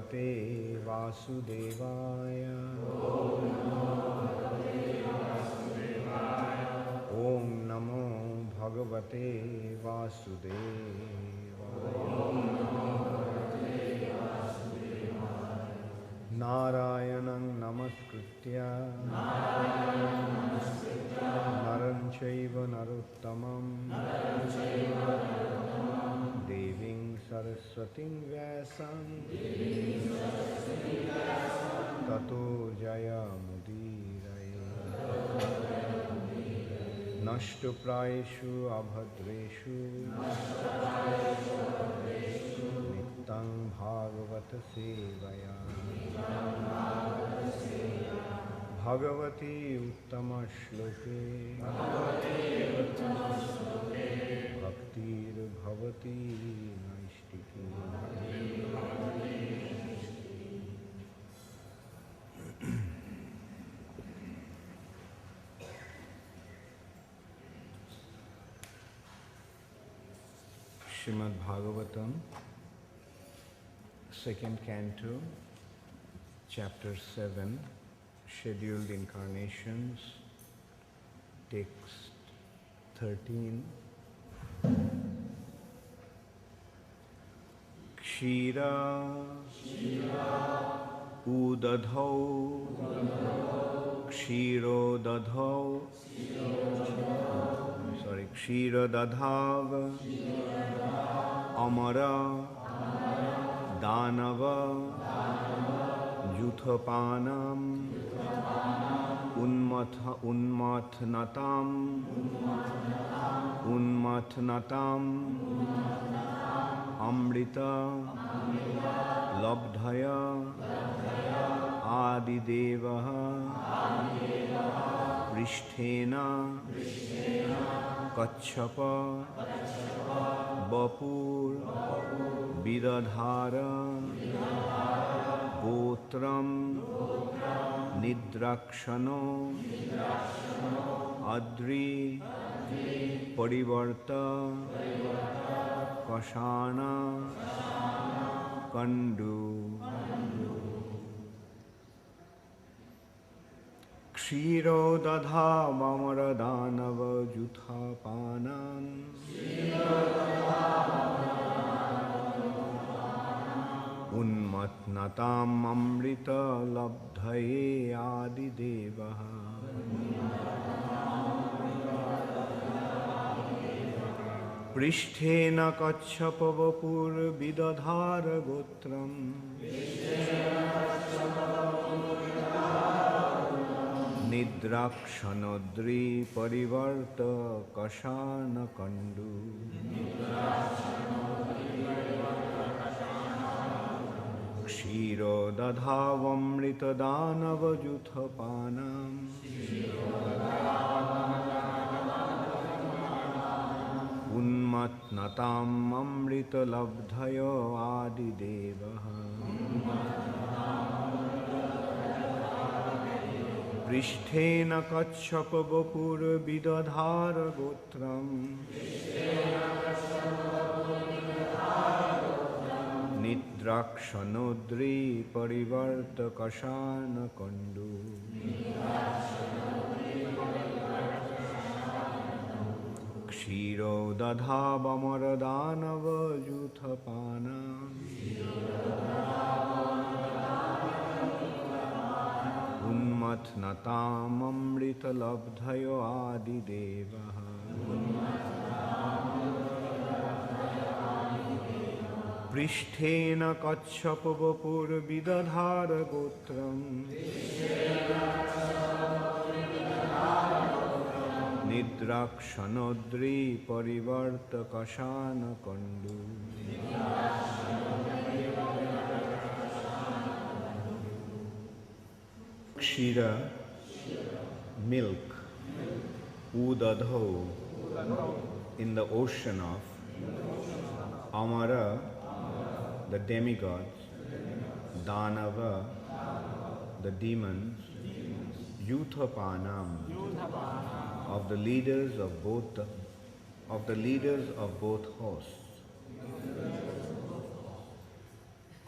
Bhagavate Vasudevaya. Om Namo Bhagavate Vasudevaya. Narayanam Namaskritya Naram Chaiva Narottamam Deving Saraswatim Vyasam Tato Jaya Mudiraya Nashtu Praeshu Abhadreshu Nittang Bhagavata Sevaya Bhagavati Uttama Shloke Bhaktir Bhavati Naistiki. Srimad Bhagavatam, second canto, chapter 7, scheduled incarnations, text 13. Kshira udadhau kshiro dadhau kshira dadhav amara danava juthapanam unmatnatam amrita labdhaya adidevaha pristhena kachapa bapur vidadhara gotram nidrakshano adri parivarta kashana kandu. Kshiro dadha mamara danava jutha panam unmatnatam amrita labdhaye adidevaha pristhena kachapavapur vidadhara gotram nidrakshanodri parivarta kashana kandu. Kshiro dadhavamrita danava juthapanam unmatnatam amrita labdhayo adidevaha pristhena kachapavapur vidadhara gotram nidrakshanodri parivarta kashana kandu. Kshiro dadhavamara danava juthapanam unmatnatam amrita labdhayo adidevaha pristhena kachapavapur vidadhara gotram nidrakshanodri parivarta kashana kandu. Kshira, milk, udadho, in the ocean of Amara, the demigods, Danava, the demons, Yuthapanam, of the leaders of both hosts.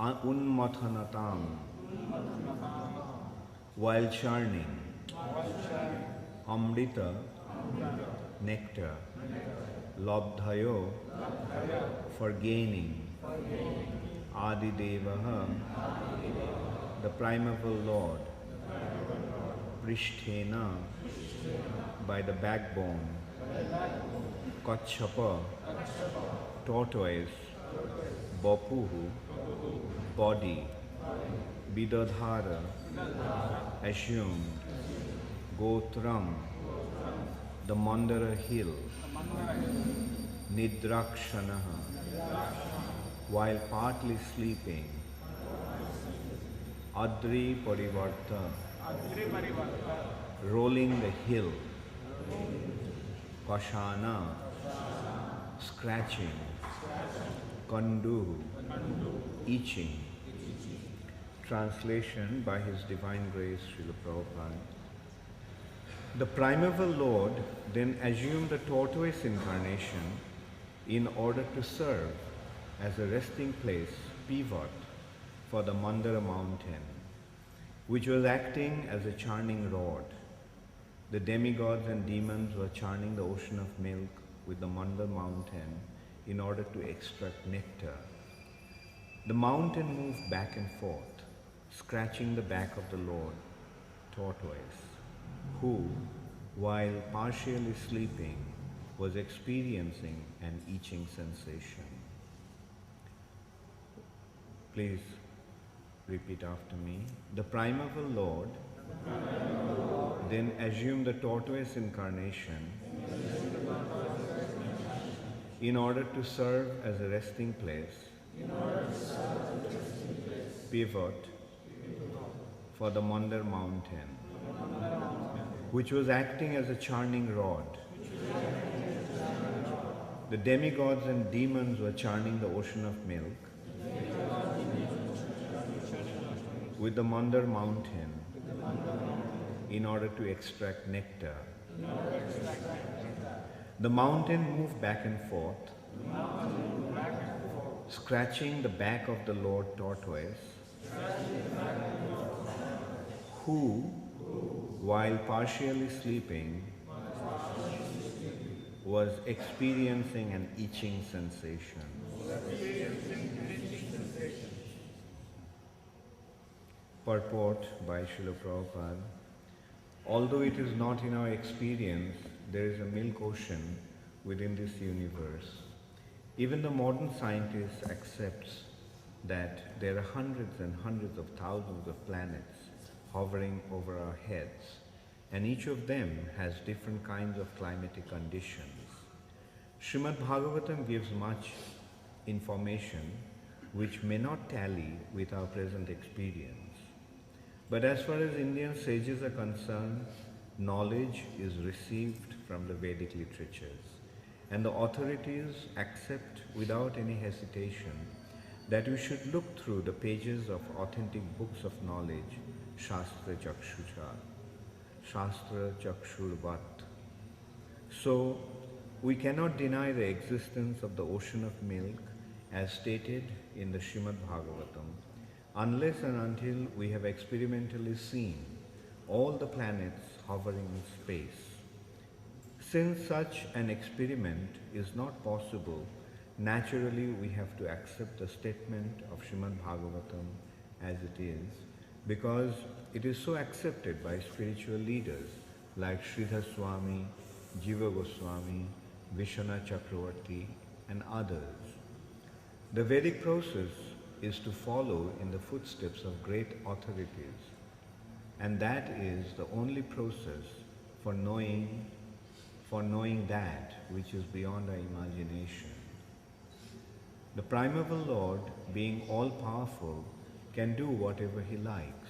unmathanatam, while churning amrita, nectar, labdhayo, for gaining, adidevaha, the primeval Lord, pristhena, by the backbone, kachapa, tortoise, bapuhu, body, bidadhara, assumed, gotram, the Mandara hill, nidrakshanaha, while partly sleeping, adri parivarta, rolling the hill, kashana, scratching, kanduhu, itching. Translation by His Divine Grace, Srila Prabhupada. The primeval Lord then assumed the tortoise incarnation in order to serve as a resting place, pivot, for the Mandara mountain, which was acting as a churning rod. The demigods and demons were churning the ocean of milk with the Mandara mountain in order to extract nectar. The mountain moved back and forth, scratching the back of the Lord, tortoise, who, while partially sleeping, was experiencing an itching sensation. Please repeat after me. The primeval Lord then assumed the tortoise incarnation in order to serve as a resting place, pivot, for the Mandar mountain, which was acting as a churning rod. The demigods and demons were churning the ocean of milk with the Mandar mountain in order to extract nectar. The mountain moved back and forth, scratching the back of the Lord tortoise, who, while partially sleeping, was experiencing an itching sensation. Purport by Srila Prabhupada. Although it is not in our experience, there is a milk ocean within this universe. Even the modern scientist accepts that there are hundreds and hundreds of thousands of planets hovering over our heads, and each of them has different kinds of climatic conditions. Srimad Bhagavatam gives much information which may not tally with our present experience. But as far as Indian sages are concerned, knowledge is received from the Vedic literatures, and the authorities accept without any hesitation that we should look through the pages of authentic books of knowledge, Shastra Chakshucha, Shastra Chakshurvat. So, we cannot deny the existence of the ocean of milk as stated in the Srimad Bhagavatam, unless and until we have experimentally seen all the planets hovering in space. Since such an experiment is not possible, naturally we have to accept the statement of Srimad Bhagavatam as it is, because it is so accepted by spiritual leaders like Sridhar Swami, Jiva Goswami, Vishwanath Chakravarti and others. The Vedic process is to follow in the footsteps of great authorities, and that is the only process for knowing that which is beyond our imagination. The primeval Lord, being all-powerful, can do whatever He likes,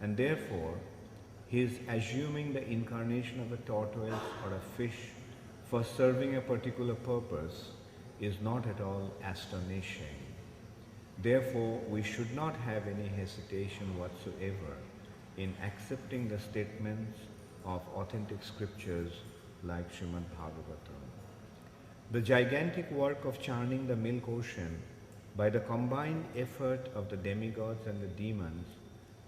and therefore His assuming the incarnation of a tortoise or a fish for serving a particular purpose is not at all astonishing. Therefore, we should not have any hesitation whatsoever in accepting the statements of authentic scriptures like Srimad Bhagavatam. The gigantic work of churning the milk ocean by the combined effort of the demigods and the demons,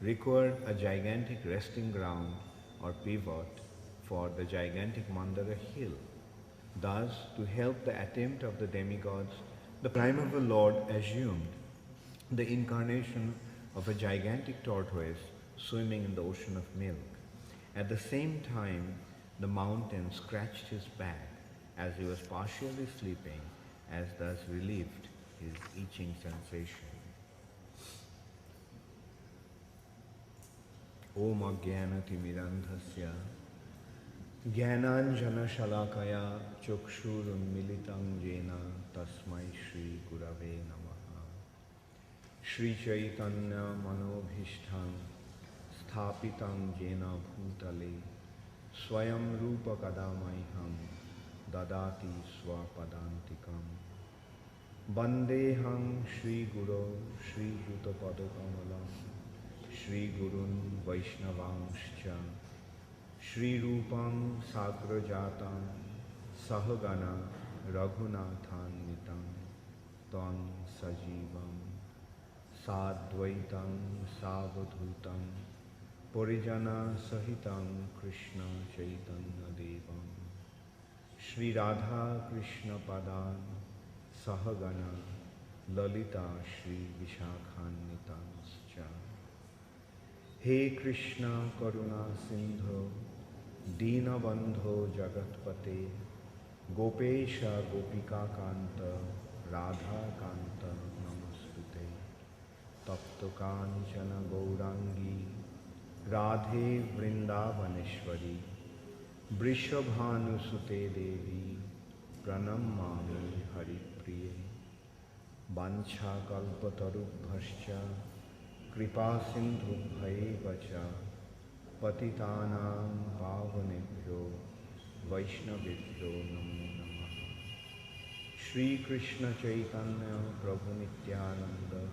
required a gigantic resting ground or pivot for the gigantic Mandara hill. Thus, to help the attempt of the demigods, the primeval Lord assumed the incarnation of a gigantic tortoise swimming in the ocean of milk. At the same time, the mountain scratched his back as he was partially sleeping, as thus relieved his itching sensation. Om Ajnanatimirandhasya Jnananjanashalakaya Chukshurunmilitam Jena Tasmai Shri Gurave Namaha. Shri Chaitanya Manobhishtam Sthapitam Jena Bhutale Swayam Rupa Kadamaiham Dadati Swapadantikam Bandeham Shri Guru Shri Juta Padakamalam Shri Gurun Vaishnavangscha Shri Rupam Sagrajatam Sahagana Raghunathan Nitam Tang Sajivam Sadvaitam Savadhutam Parijana Sahitam Krishna Chaitanya Devam Shri Radha Krishna Padan Sahagana Lalita Shri Vishakhanitanscha. He Krishna Karuna Sindho Deenabandho Jagatpate Gopesha Gopika Kanta Radha Kanta Namastute Tapto Kanchana Gaurangi Radhe Vrindavaneshwari Vrishabhanusute Devi Pranamami Haripriye Bancha Kalpatarubhascha Kripa Sindhubhaivacha Patitanam Pavanebhyo Vaishnavibhyo Namo Namaha. Shri Krishna Chaitanya Prabhu Nityananda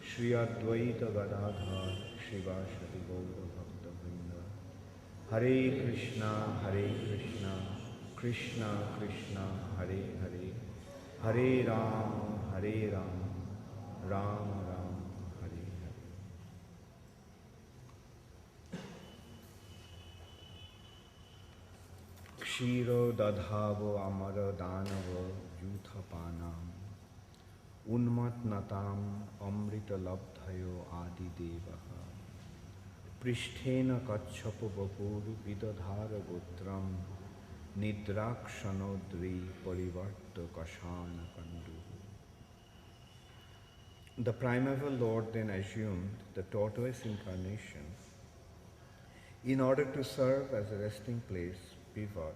Shri Advaita Gadadhar Shivashati Gaura Bhakta Vrinda. Hare Krishna, Krishna Krishna, Hare Hare, Hare Ram, Ram Ram, Hare Hare. Kshiro Dadhavo Amara Danava Yuthapanam Unmat Natam Amrita Labdhayo Adi Devaha Pristhena Kachapa Vapur Vidadhara Gotram Nidrakshanodri Parivarta Kashana Kandu. The primeval Lord then assumed the tortoise incarnation in order to serve as a resting place, pivot,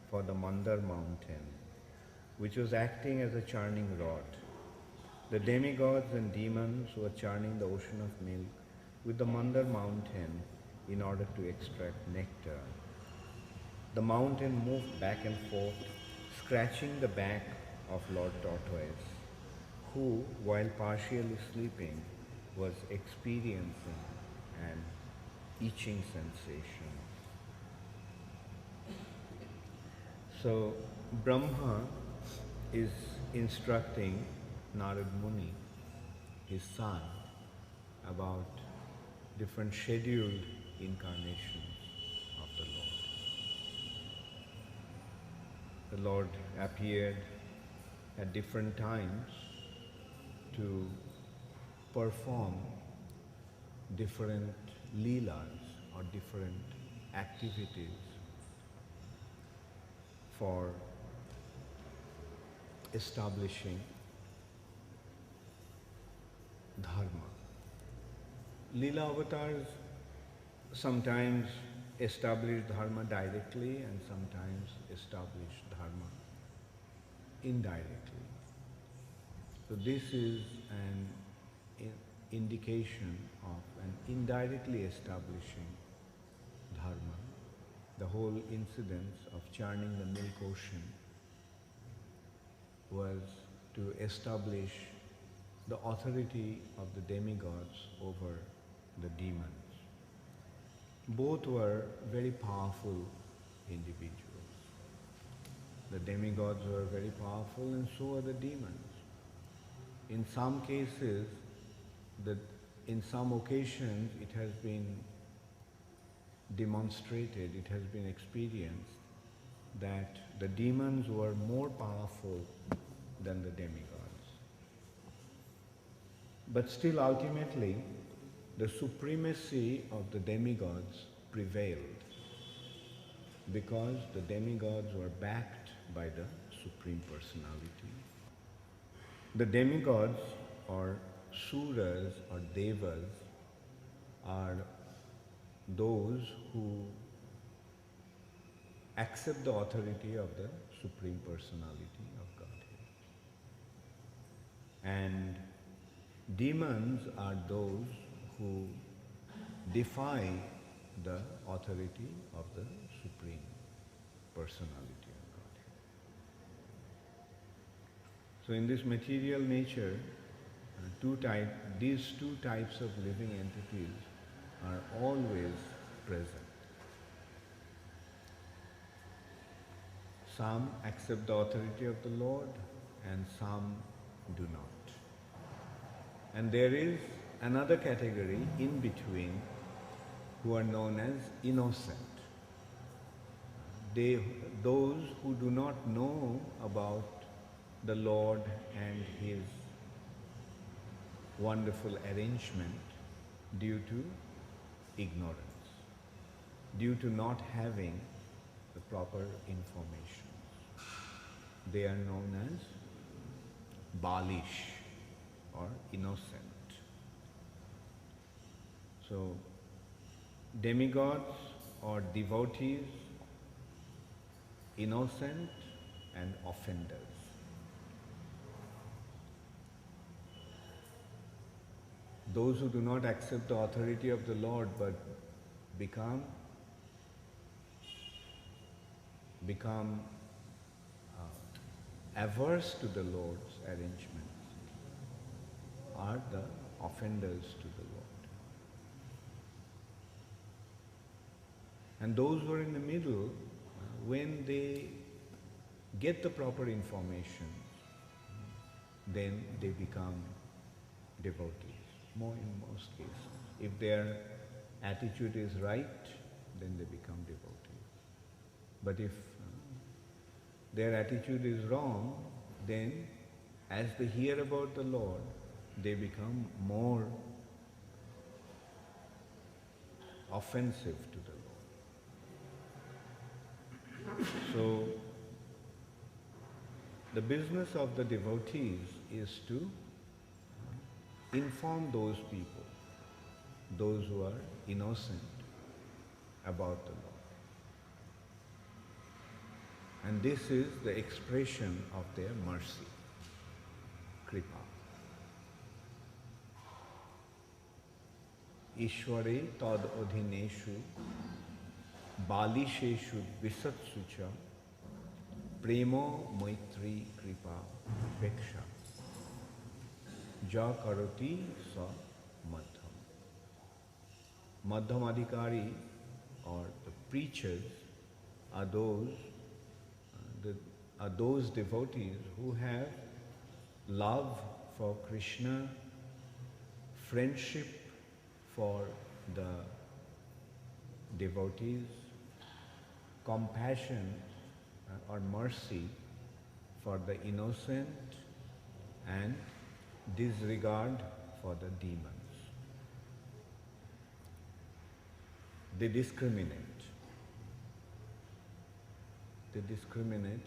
for the Mandar mountain, which was acting as a churning rod. The demigods and demons were churning the ocean of milk with the Mandar mountain in order to extract nectar. The mountain moved back and forth, scratching the back of Lord Tortoise, who, while partially sleeping, was experiencing an itching sensation. So Brahma is instructing Narad Muni, his son, about different scheduled incarnations of the Lord. The Lord appeared at different times to perform different leelas or different activities for establishing dharma. Leela avatars sometimes establish dharma directly and sometimes establish dharma indirectly. So this is an indication of an indirectly establishing dharma. The whole incidence of churning the milk ocean was to establish the authority of the demigods over the demons. Both were very powerful individuals. The demigods were very powerful and so were the demons. in some cases, that in some occasions it has been demonstrated, it has been experienced that the demons were more powerful than the demigods. But still ultimately, the supremacy of the demigods prevailed because the demigods were backed by the Supreme Personality. The demigods or suras or devas are those who accept the authority of the Supreme Personality of Godhead. And demons are those who defy the authority of the Supreme Personality of Godhead. So in this material nature, these two types of living entities are always present. Some accept the authority of the Lord and some do not. And there is another category in between who are known as innocent. Those who do not know about the Lord and His wonderful arrangement due to ignorance, due to not having the proper information. They are known as Balish or innocent. So, demigods or devotees, innocent and offenders. Those who do not accept the authority of the Lord but become averse to the Lord's arrangements are the offenders to the Lord. And those who are in the middle, when they get the proper information, then they become devotees, in most cases. If their attitude is right, then they become devotees. But if their attitude is wrong, then as they hear about the Lord, they become more offensive to the Lord. So, the business of the devotees is to inform those people, those who are innocent, about the Lord. And this is the expression of their mercy, kripa. Ishware tad adhineshu balisheshu visatsu cha premo maitri kripa peksha ja karoti sa madham. Madham adhikari or the preachers are those devotees who have love for Krishna, friendship for the devotees, compassion or mercy for the innocent, and disregard for the demons. They discriminate. They discriminate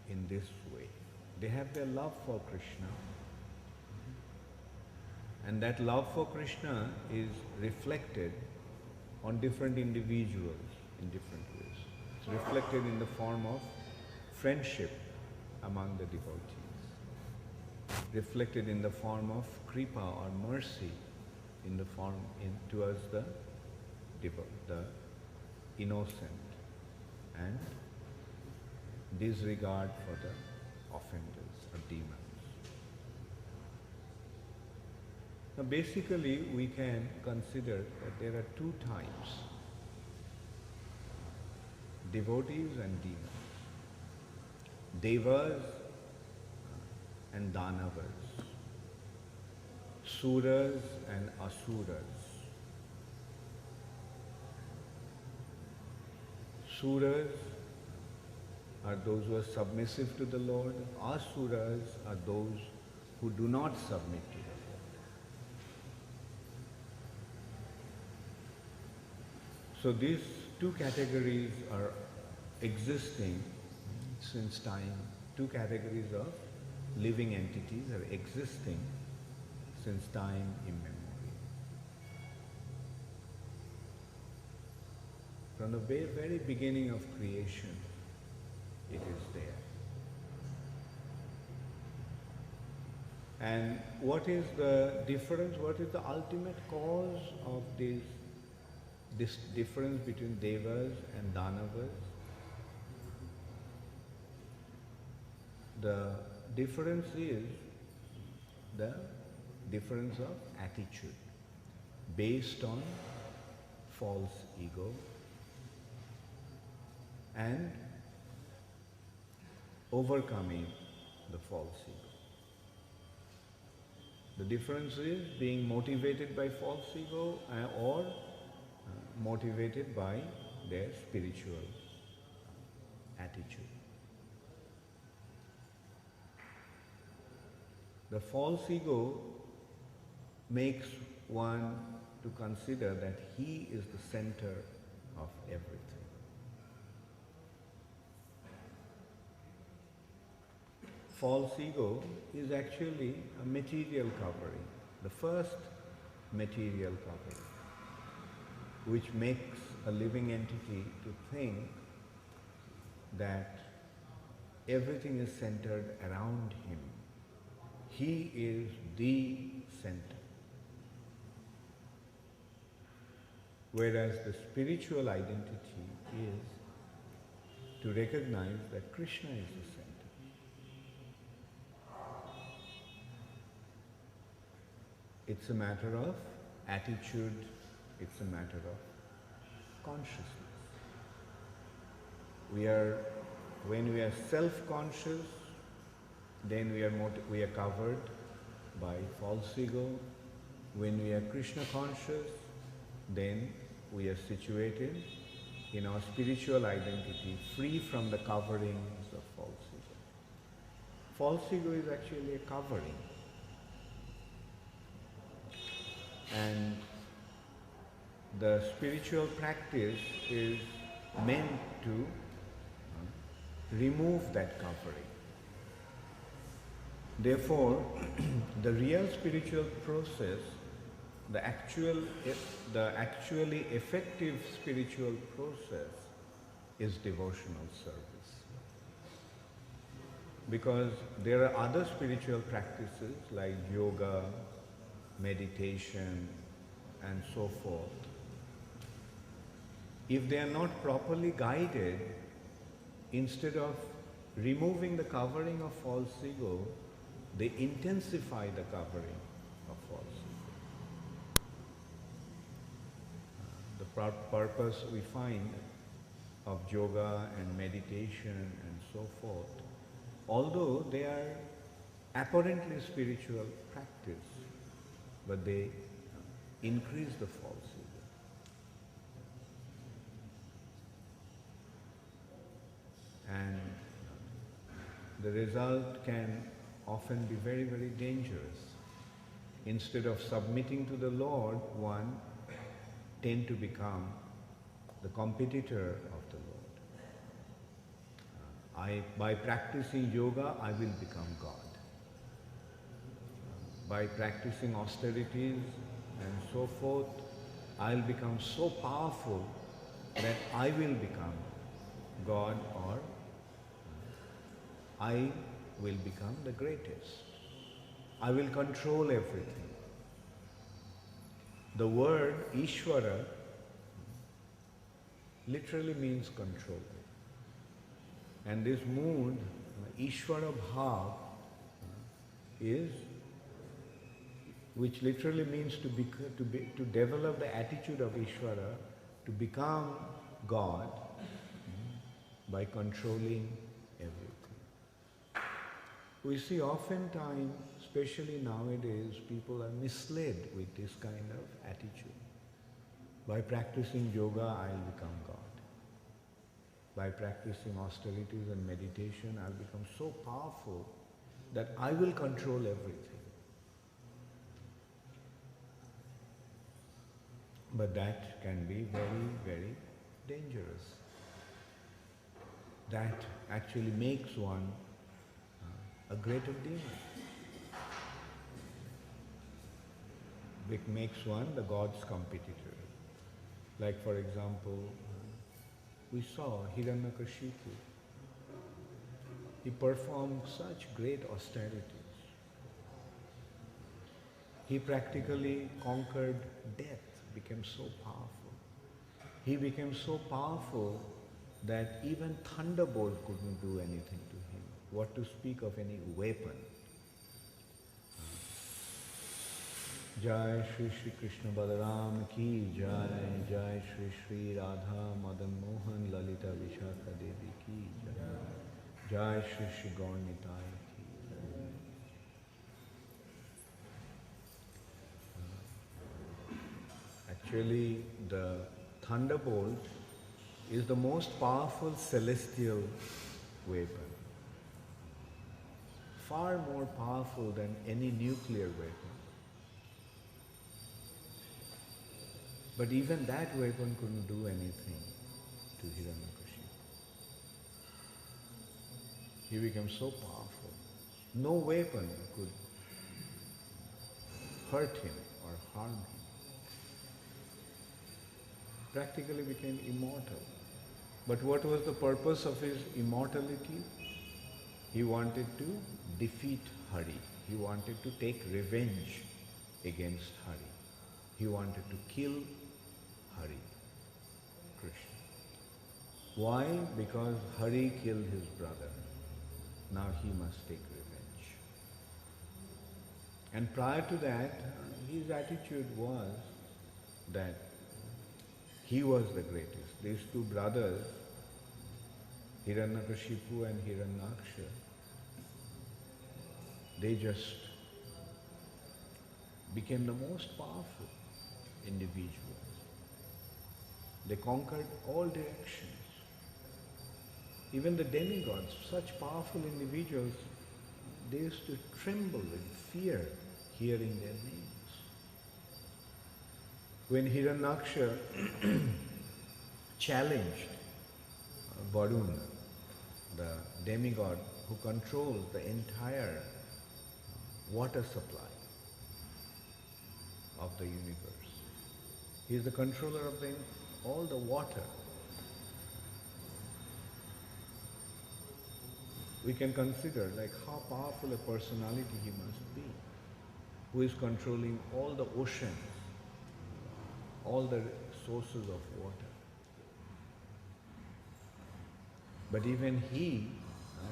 in this way. They have their love for Krishna, and that love for Krishna is reflected on different individuals in different ways. It's reflected in the form of friendship among the devotees, reflected in the form of kripa or mercy towards the innocent, and disregard for the offenders or demons. Now basically we can consider that there are two types, devotees and demons, devas and danavas. Suras and Asuras. Suras are those who are submissive to the Lord. Asuras are those who do not submit to the Lord. So these two categories are existing since time. Two categories of living entities are existing since time immemorial. From the very beginning of creation, it is there. And what is the difference? What is the ultimate cause of this difference between Devas and Danavas? The difference is the difference of attitude based on false ego and overcoming the false ego. The difference is being motivated by false ego or motivated by their spiritual attitude. The false ego makes one to consider that he is the center of everything. False ego is actually a material covering, the first material covering, which makes a living entity to think that everything is centered around him. He is the center. Whereas the spiritual identity is to recognize that Krishna is the center. It's a matter of attitude, it's a matter of consciousness. When we are self-conscious, then we are covered by false ego. When we are Krishna conscious, then we are situated in our spiritual identity, free from the coverings of false ego. False ego is actually a covering. And the spiritual practice is meant to remove that covering. Therefore, the real spiritual process, the actually effective spiritual process is devotional service. Because there are other spiritual practices like yoga, meditation, and so forth. If they are not properly guided, instead of removing the covering of false ego, they intensify the covering of false ego. The purpose we find of yoga and meditation and so forth, although they are apparently spiritual practice, but they increase the false ego. And the result can often be very, very dangerous. Instead of submitting to the Lord, one tend to become the competitor of the Lord. By practicing yoga, I will become God. By practicing austerities and so forth, I'll become so powerful that I will become God, or I will become the greatest. I will control everything. The word Ishvara literally means control. And this mood, Ishvara Bhav, is, which literally means to develop the attitude of Ishvara, to become God by controlling everything. We see oftentimes especially nowadays, people are misled with this kind of attitude. By practicing yoga, I'll become God. By practicing austerities and meditation, I'll become so powerful that I will control everything. But that can be very, very dangerous. That actually makes one a greater demon. It makes one the God's competitor. Like for example, we saw Hiranyakashipu. He performed such great austerities. He practically conquered death, became so powerful. He became so powerful that even thunderbolt couldn't do anything to him. What to speak of any weapon? Jai Shri Shri Krishna Balaram ki Jai, Jai Shri Shri Radha Madan Mohan Lalita Vishakha Devi ki Jai, Jai Shri Shri Gaur Nitai ki Jai. Actually, the thunderbolt is the most powerful celestial weapon, far more powerful than any nuclear weapon. But even that weapon couldn't do anything to Hiranyakashipu. He became so powerful. No weapon could hurt him or harm him. Practically became immortal. But what was the purpose of his immortality? He wanted to defeat Hari. He wanted to take revenge against Hari. He wanted to kill Hari, Krishna. Why? Because Hari killed his brother. Now he must take revenge. And prior to that, his attitude was that he was the greatest. These two brothers, Hiranyakashipu and Hiranyaksha, they just became the most powerful individuals. They conquered all directions. Even the demigods, such powerful individuals, they used to tremble in fear hearing their names. When Hiranyaksha challenged Varuna, the demigod who controls the entire water supply of the universe. He is the controller of all the water. We can consider like how powerful a personality he must be, who is controlling all the oceans, all the sources of water. But even he,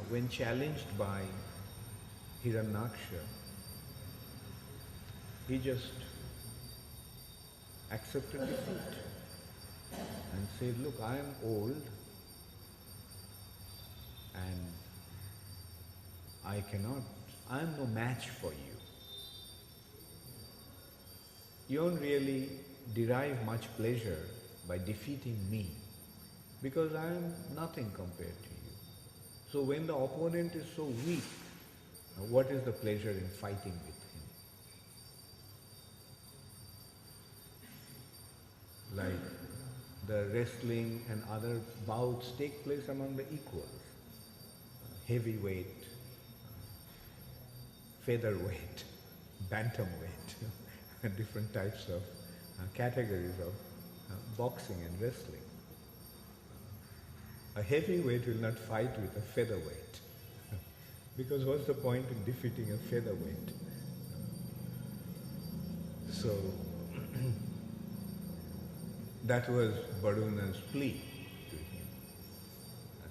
when challenged by Hiranyaksha, he just accepted defeat and said, look, I am old and I am no match for you. You don't really derive much pleasure by defeating me because I am nothing compared to you. So when the opponent is so weak, what is the pleasure in fighting with him? Like the wrestling and other bouts take place among the equals. Heavyweight, featherweight, bantamweight, different types of categories of boxing and wrestling. A heavyweight will not fight with a featherweight because what's the point in defeating a featherweight? So that was Varuna's plea to him.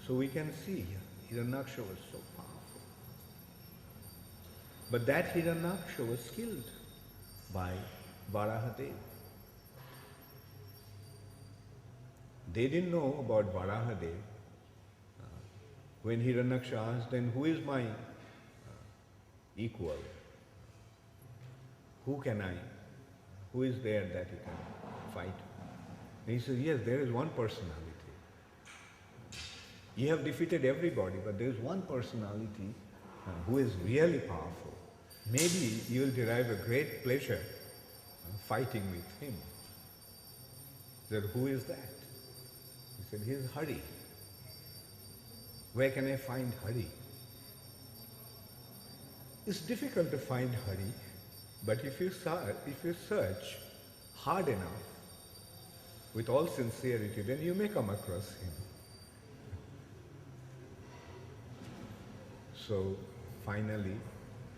So we can see Hiranyaksha was so powerful. But that Hiranyaksha was killed by Varahadev. They didn't know about Varahadev. When Hiranyaksha asked, then who is my equal? who can I, who is there that you can fight? And he says, yes, there is one personality. You have defeated everybody, but there is one personality who is really powerful. Maybe you will derive a great pleasure fighting with him. He said, who is that? He said, he is Hari. Where can I find Hari? It's difficult to find Hari, but if you search hard enough, with all sincerity, then you may come across him. So finally,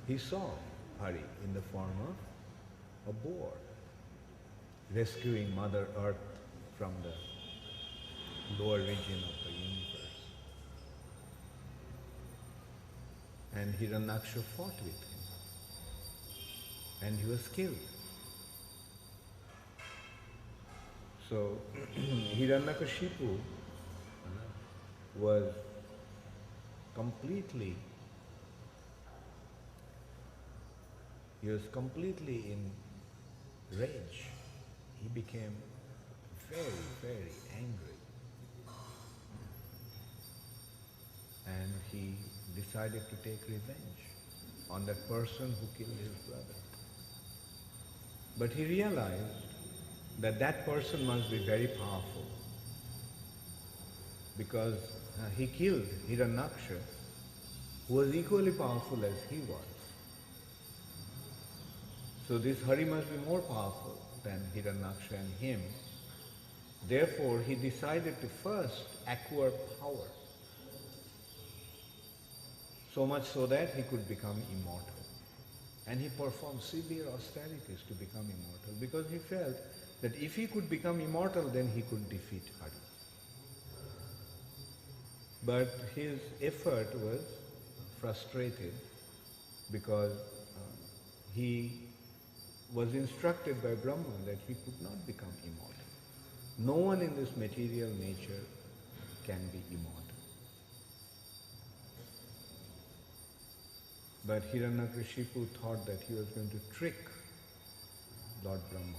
he saw Hari in the form of a boar, rescuing Mother Earth from the lower region of the universe. And Hiranyaksha fought with him, and he was killed. So Hiranyakashipu was completely in rage. He became very, very angry. And he decided to take revenge on that person who killed his brother. But he realized that that person must be very powerful, because he killed Hiranyaksha, who was equally powerful as he was. So this Hari must be more powerful than Hiranyaksha and him. Therefore, he decided to first acquire power, so much so that he could become immortal. And he performed severe austerities to become immortal, because he felt that if he could become immortal, then he could defeat Hari. But his effort was frustrated, because he was instructed by Brahma that he could not become immortal. No one in this material nature can be immortal. But Hiranyakashipu thought that he was going to trick Lord Brahma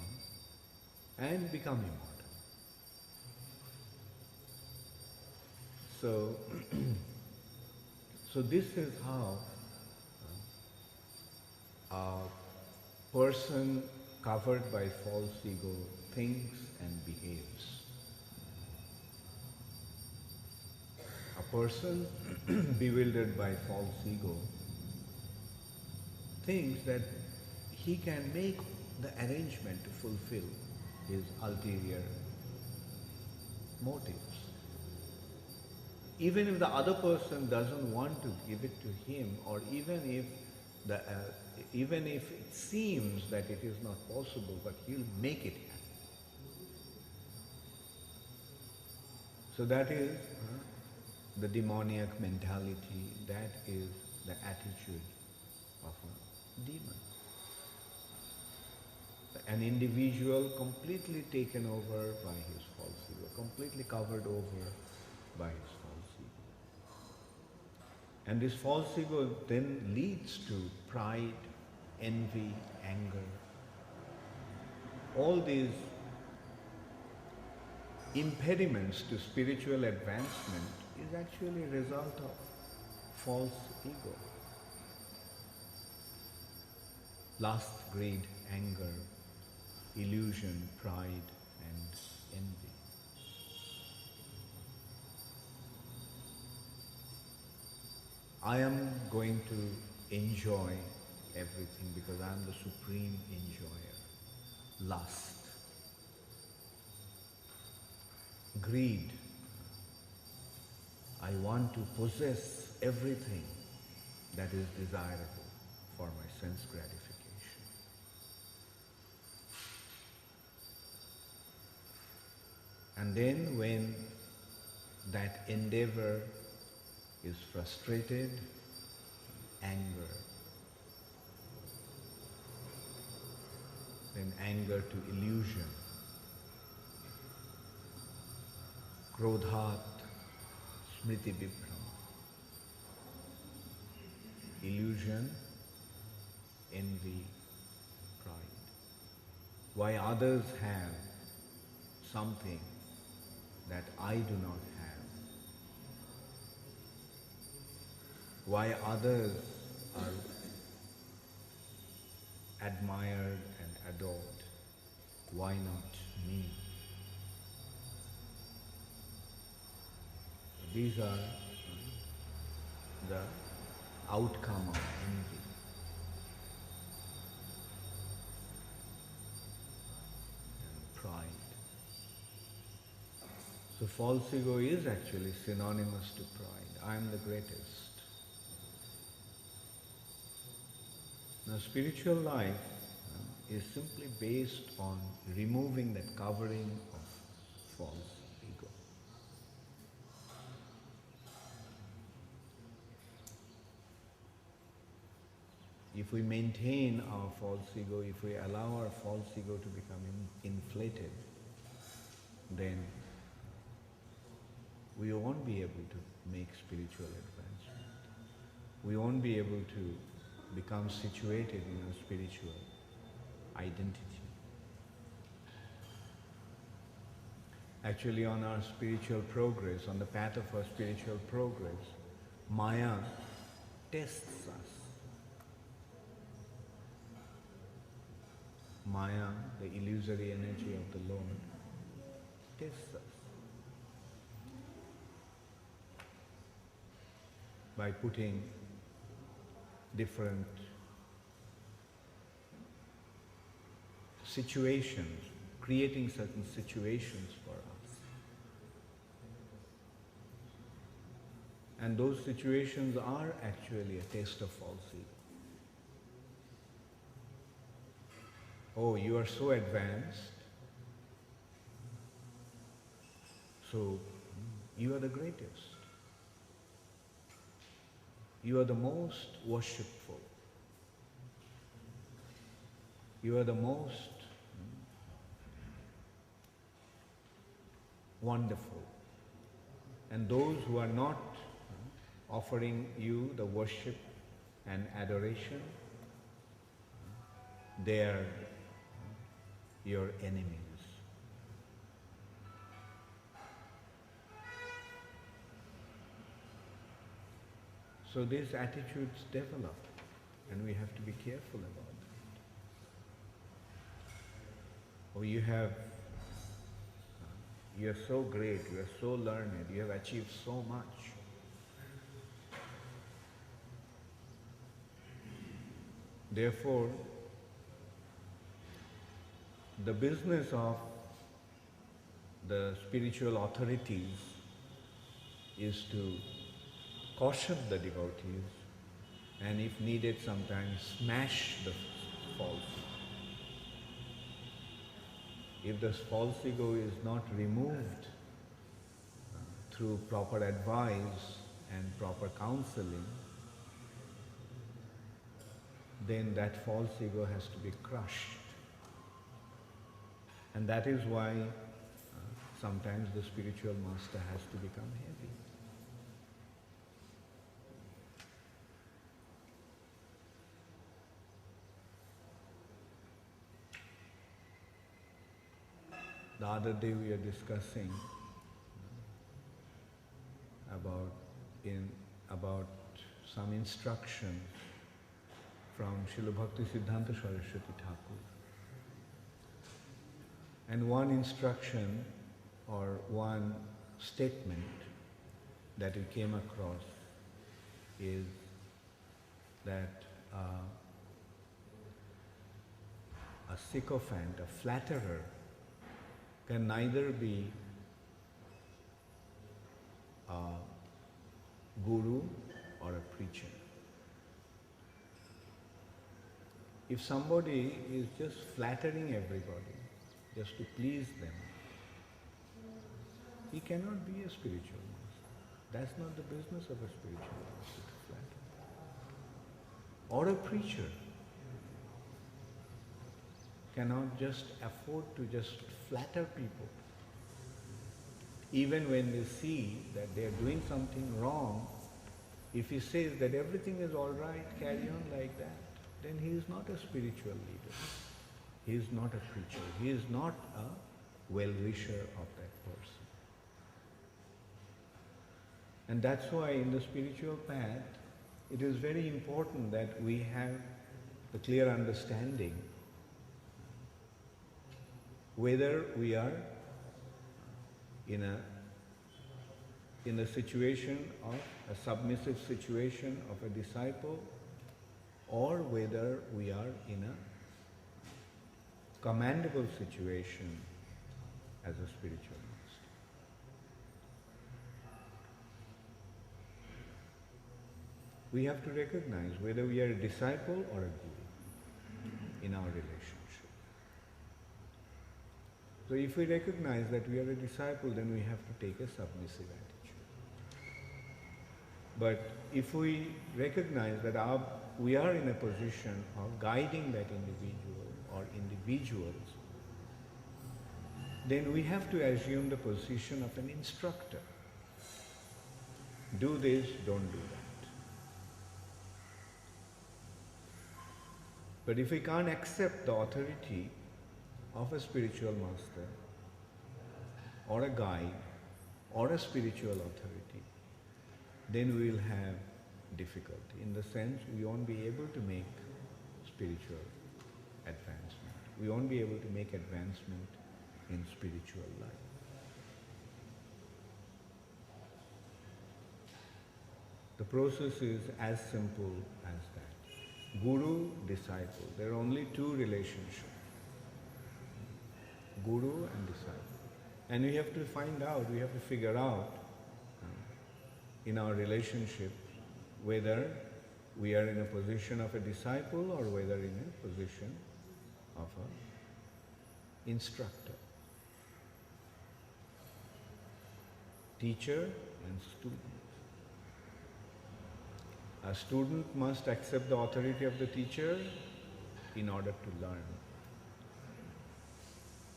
and become immortal. So this is how a person covered by false ego thinks and behaves. A person bewildered by false ego thinks that he can make the arrangement to fulfill his ulterior motives. Even if the other person doesn't want to give it to him, or even if it seems that it is not possible, but he'll make it happen. So that is the demoniac mentality, that is the attitude of a demon. An individual completely taken over by his false ego, completely covered over by his false ego. And this false ego then leads to pride, envy, anger. All these impediments to spiritual advancement is actually a result of false ego. Lust, greed, anger, illusion, pride, and envy. I am going to enjoy everything because I am the supreme enjoyer. Lust. Greed. I want to possess everything that is desirable for my sense gratification. And then when that endeavor is frustrated, anger. Then anger to illusion. Krodhat, smriti vibhrama. Illusion, envy, pride. why others have something that I do not have, why others are admired and adored, why not me? These are the outcome of envy. And pride. So false ego is actually synonymous to pride. I am the greatest. Now spiritual life is simply based on removing that covering of false ego. If we maintain our false ego, if we allow our false ego to become inflated, then we won't be able to make spiritual advancement. We won't be able to become situated in a spiritual identity. Actually, on our spiritual progress, on the path of our spiritual progress, Maya tests us. Maya, the illusory energy of the Lord, tests us by putting different situations, creating certain situations for us. And those situations are actually a taste of false ego. Oh, you are so advanced, so you are the greatest. You are the most worshipful. You are the most wonderful. And those who are not offering you the worship and adoration, they are your enemies. So these attitudes develop, and we have to be careful about that. Oh, you are so great, you are so learned, you have achieved so much. Therefore, the business of the spiritual authorities is to caution the devotees, and if needed, sometimes smash the false. If the false ego is not removed through proper advice and proper counseling, then that false ego has to be crushed. And that is why sometimes the spiritual master has to become heavy. The other day we were discussing about some instruction from Srila Bhakti Siddhanta Saraswati Thakur. And one instruction or one statement that we came across is that a sycophant, a flatterer, can neither be a guru or a preacher. If somebody is just flattering everybody, just to please them, he cannot be a spiritual master. That's not the business of a spiritual master, to flatter. Or a preacher cannot just afford to just flatter people. Even when they see that they are doing something wrong, if he says that everything is all right, carry on like that, then he is not a spiritual leader. He is not a preacher. He is not a well-wisher of that person. And that's why in the spiritual path, it is very important that we have the clear understanding whether we are in a situation of a submissive situation of a disciple, or whether we are in a commendable situation as a spiritual master. We have to recognize whether we are a disciple or a guru in our relationship. So if we recognize that we are a disciple, then we have to take a submissive attitude. But if we recognize that we are in a position of guiding that individual or individuals, then we have to assume the position of an instructor. Do this, don't do that. But if we can't accept the authority of a spiritual master or a guide or a spiritual authority, then we will have difficulty. In the sense, we won't be able to make spiritual advancement. We won't be able to make advancement in spiritual life. The process is as simple as that. Guru, disciple. There are only two relationships. Guru and disciple. And we have to find out, we have to figure out in our relationship whether we are in a position of a disciple or whether in a position of an instructor. Teacher and student. A student must accept the authority of the teacher in order to learn.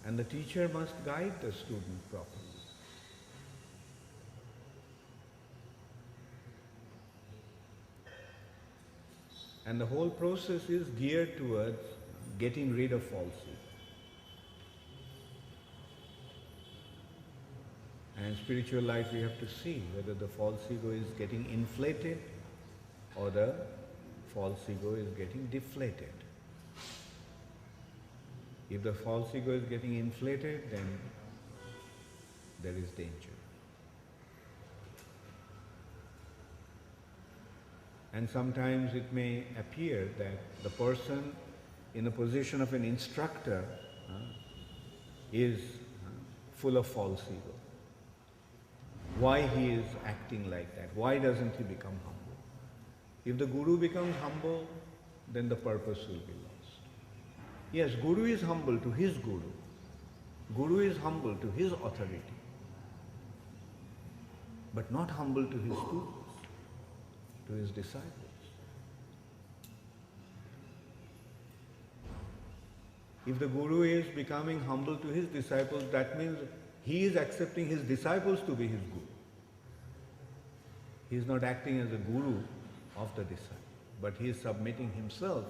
And the teacher must guide the student properly. And the whole process is geared towards getting rid of falsehood. And spiritual life, we have to see whether the false ego is getting inflated or the false ego is getting deflated. If the false ego is getting inflated, then there is danger. And sometimes it may appear that the person in a position of an instructor is full of false ego. Why he is acting like that? Why doesn't he become humble? If the guru becomes humble, then the purpose will be lost. Yes, guru is humble to his guru. Guru is humble to his authority, but not humble to his students, to his disciples. If the guru is becoming humble to his disciples, that means he is accepting his disciples to be his guru. He is not acting as a guru of the disciple, but he is submitting himself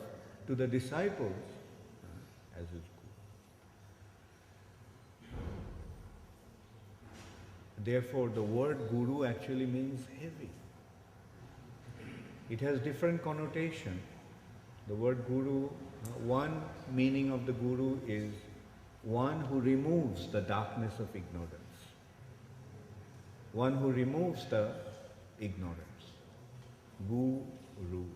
to the disciples as his guru. Therefore, the word guru actually means heavy. It has different connotation. The word guru, one meaning of the guru is one who removes the darkness of ignorance. One who removes the ignorance. Guru.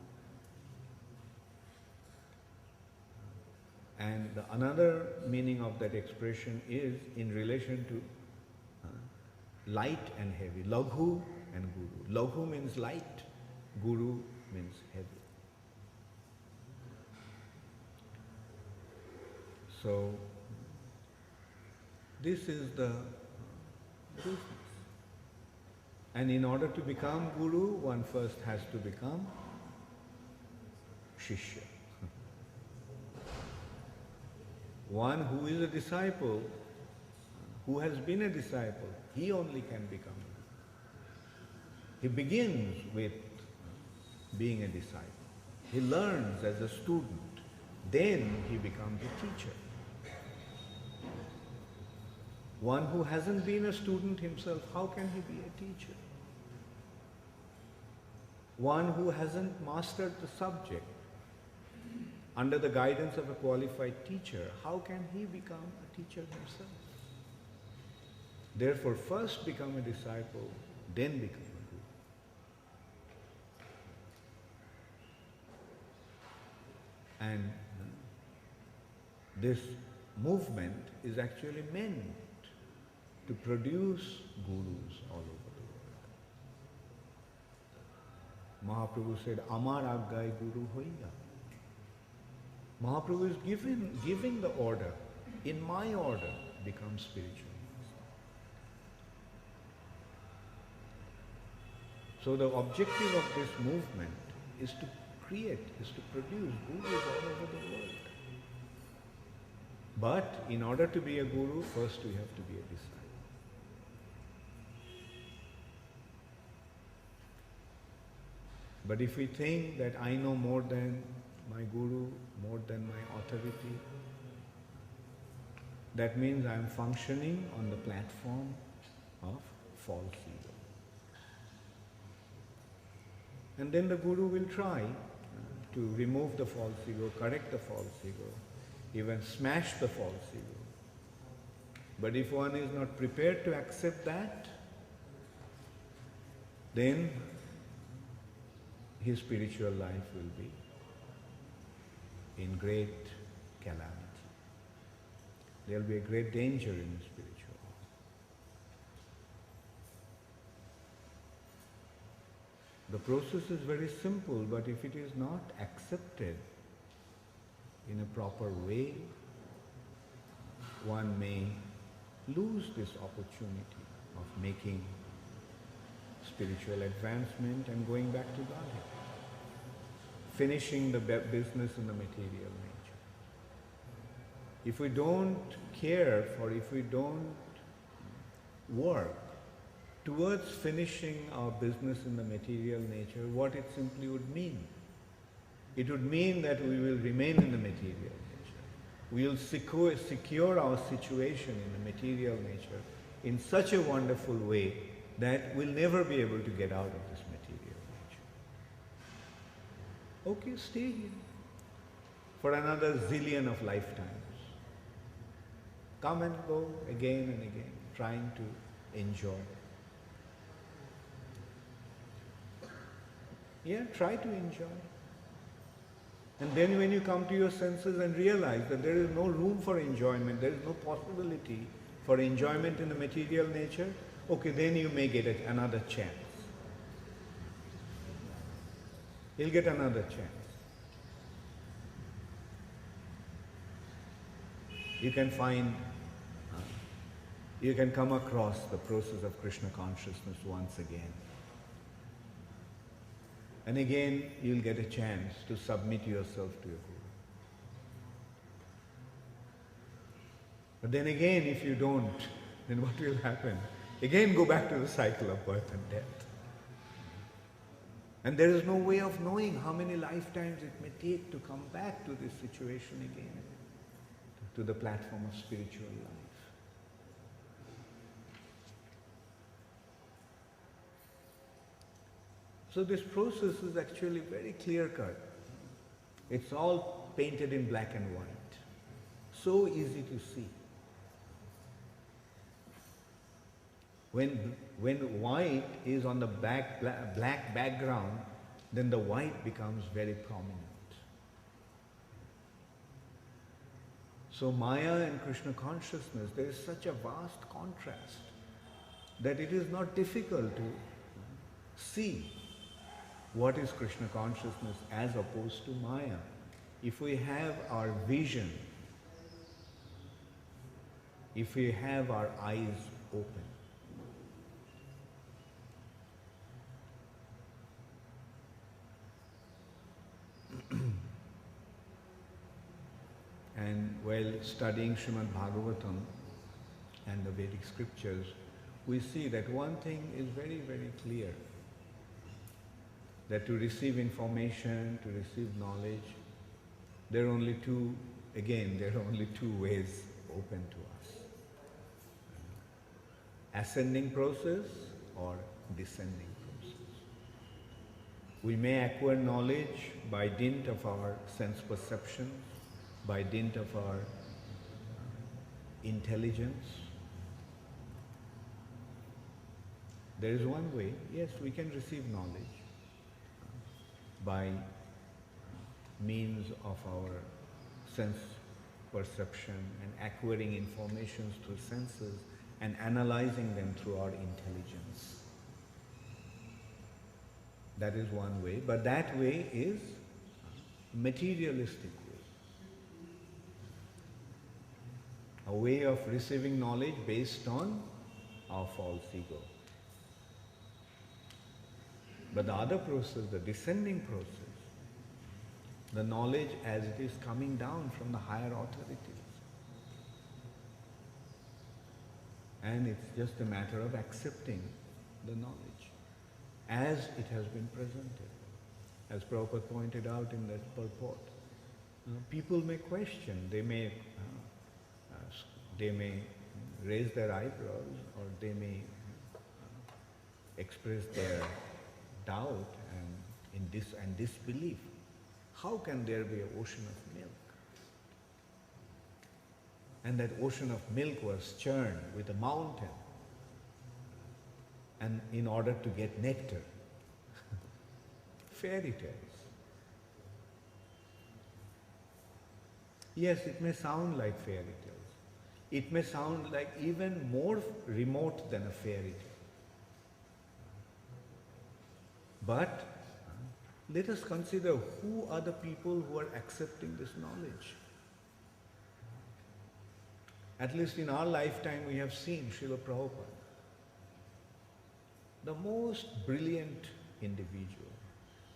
And another meaning of that expression is in relation to light and heavy. Laghu and guru. Laghu means light. Guru means heavy. So, this is the business. And in order to become guru, one first has to become shishya. One who is a disciple, who has been a disciple, he only can become guru. He begins with being a disciple. He learns as a student. Then he becomes a teacher. One who hasn't been a student himself, how can he be a teacher? One who hasn't mastered the subject under the guidance of a qualified teacher, how can he become a teacher himself? Therefore, first become a disciple, then become a guru. And this movement is actually meant to produce gurus all over the world. Mahaprabhu said, Amar Aggai Guru Hoiya. Mahaprabhu is giving the order. In my order, become spiritual. So the objective of this movement is to create, is to produce gurus all over the world. But in order to be a guru, first we have to be a disciple. But if we think that I know more than my guru, more than my authority, that means I am functioning on the platform of false ego. And then the guru will try to remove the false ego, correct the false ego, even smash the false ego. But if one is not prepared to accept that, then his spiritual life will be in great calamity. There will be a great danger in the spiritual life. The process is very simple, but if it is not accepted in a proper way, one may lose this opportunity of making spiritual advancement and going back to Godhead, finishing the business in the material nature. If we don't care for, if we don't work towards finishing our business in the material nature, what it simply would mean? It would mean that we will remain in the material nature. We will secure our situation in the material nature in such a wonderful way that we'll never be able to get out of this material nature. Okay, stay here for another zillion of lifetimes. Come and go again and again, trying to enjoy. Yeah, try to enjoy. And then when you come to your senses and realize that there is no room for enjoyment, there is no possibility for enjoyment in the material nature, okay, then you may get another chance. You'll get another chance. You can find, you can come across the process of Krishna consciousness once again. And again, you'll get a chance to submit yourself to your Guru. But then again, if you don't, then what will happen? Again, go back to the cycle of birth and death. And there is no way of knowing how many lifetimes it may take to come back to this situation again, to the platform of spiritual life. So this process is actually very clear-cut. It's all painted in black and white. So easy to see. When white is on the black background, then the white becomes very prominent. So Maya and Krishna consciousness, there is such a vast contrast that it is not difficult to see what is Krishna consciousness as opposed to Maya. If we have our vision, if we have our eyes open. And while studying Srimad Bhagavatam and the Vedic scriptures, we see that one thing is very, very clear. That to receive information, to receive knowledge, there are only two ways open to us. ascending process or descending process. We may acquire knowledge by dint of our sense perceptions, by dint of our intelligence. There is one way, yes, we can receive knowledge by means of our sense perception and acquiring information through senses and analyzing them through our intelligence. That is one way, but that way is materialistic way. A way of receiving knowledge based on our false ego. But the other process, the descending process, the knowledge as it is coming down from the higher authorities. And it's just a matter of accepting the knowledge as it has been presented. As Prabhupada pointed out in that purport, people may question, they may raise their eyebrows, or they may express their doubt and disbelief. How can there be an ocean of milk? And that ocean of milk was churned with a mountain, and in order to get nectar. Fairy tales. Yes, it may sound like fairy tales. It may sound like even more remote than a fairy tale. But let us consider who are the people who are accepting this knowledge. At least in our lifetime we have seen Srila Prabhupada, the most brilliant individual,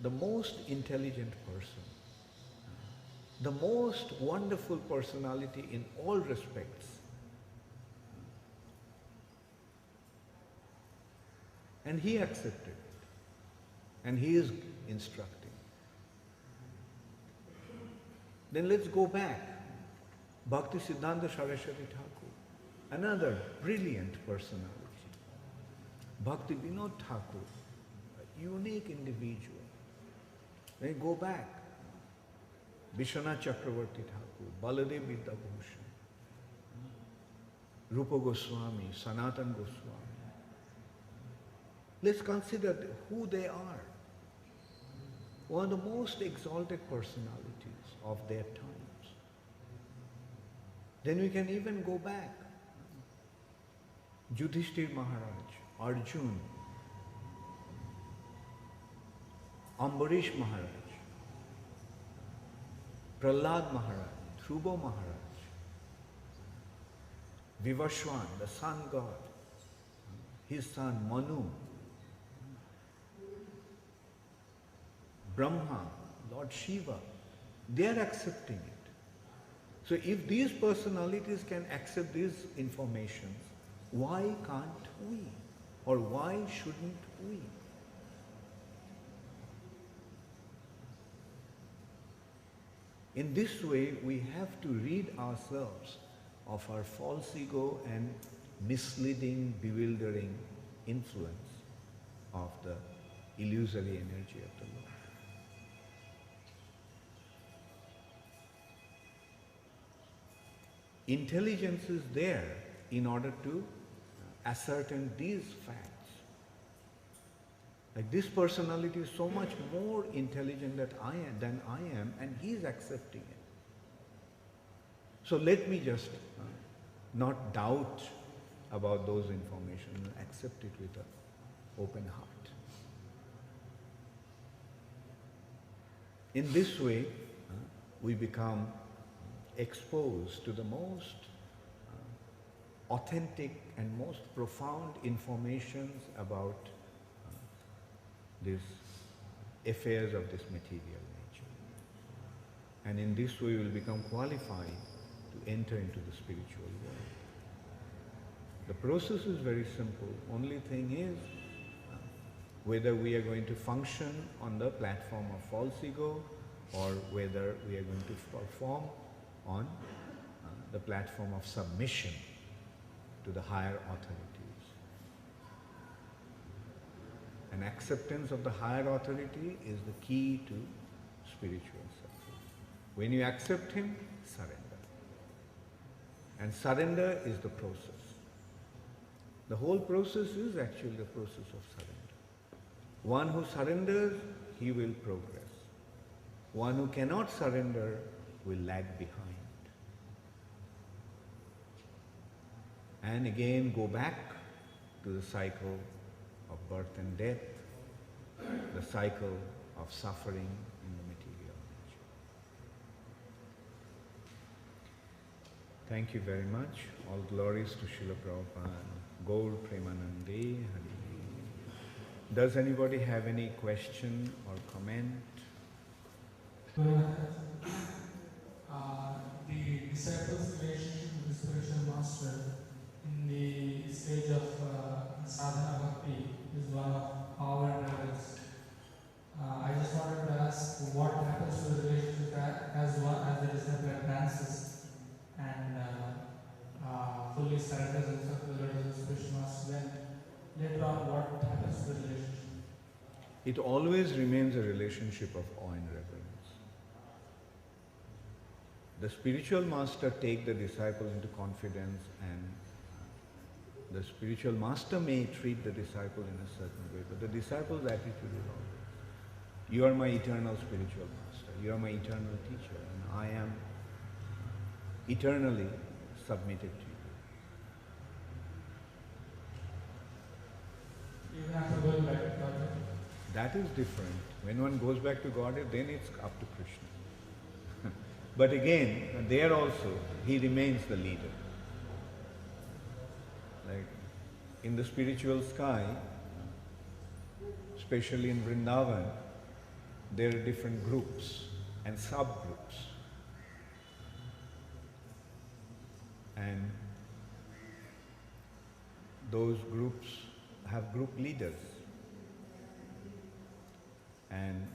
the most intelligent person, the most wonderful personality in all respects. And he accepted it. And he is instructing. Then let's go back. Bhakti Siddhanta Saraswati Thakur, another brilliant personality. Bhakti Vinod Thakur, a unique individual. Then go back. Vishwanath Chakravarti Thakur, Baladev Vidyabhushan, Rupa Goswami, Sanatan Goswami. Let's consider who they are. One of the most exalted personalities of their times. Then we can even go back. Yudhishthir Maharaj, Arjun, Ambarish Maharaj, Prahlad Maharaj, Dhruva Maharaj, Vivashwan, the sun god, his son Manu, Brahma, Lord Shiva, they are accepting it. So if these personalities can accept these informations, why can't we? Or why shouldn't we? In this way, we have to rid ourselves of our false ego and misleading, bewildering influence of the illusory energy of the Lord. Intelligence is there in order to ascertain these facts. Like this personality is so much more intelligent than I am, and he is accepting it. So let me just not doubt about those information and accept it with an open heart. In this way, we become exposed to the most authentic and most profound informations about these affairs of this material nature. And in this way we will become qualified to enter into the spiritual world. The process is very simple. Only thing is whether we are going to function on the platform of false ego or whether we are going to perform on the platform of submission to the higher authorities. And acceptance of the higher authority is the key to spiritual success. When you accept him, surrender. And surrender is the process. The whole process is actually the process of surrender. One who surrenders, he will progress. One who cannot surrender will lag behind. And again go back to the cycle of birth and death, the cycle of suffering in the material nature. Thank you very much. All glories to Srila Prabhupada. Gaur Premanande Hari. Does anybody have any question or comment? The disciples' relationship with the spiritual master in the stage of sadhana bhakti is one of our levels. I just wanted to ask what happens to the relationship as the disciple advances and fully surrenders himself to the Lord of the spiritual master. Then later on, what happens to the relationship? It always remains a relationship of awe and reverence. The spiritual master takes the disciple into confidence, and the spiritual master may treat the disciple in a certain way, but the disciple's attitude is always, you are my eternal spiritual master, you are my eternal teacher, and I am eternally submitted to you. Even after going back to Godhead? That is different. When one goes back to Godhead, then it's up to Krishna. But again, there also, he remains the leader. Like in the spiritual sky, especially in Vrindavan, there are different groups and subgroups. And those groups have group leaders. And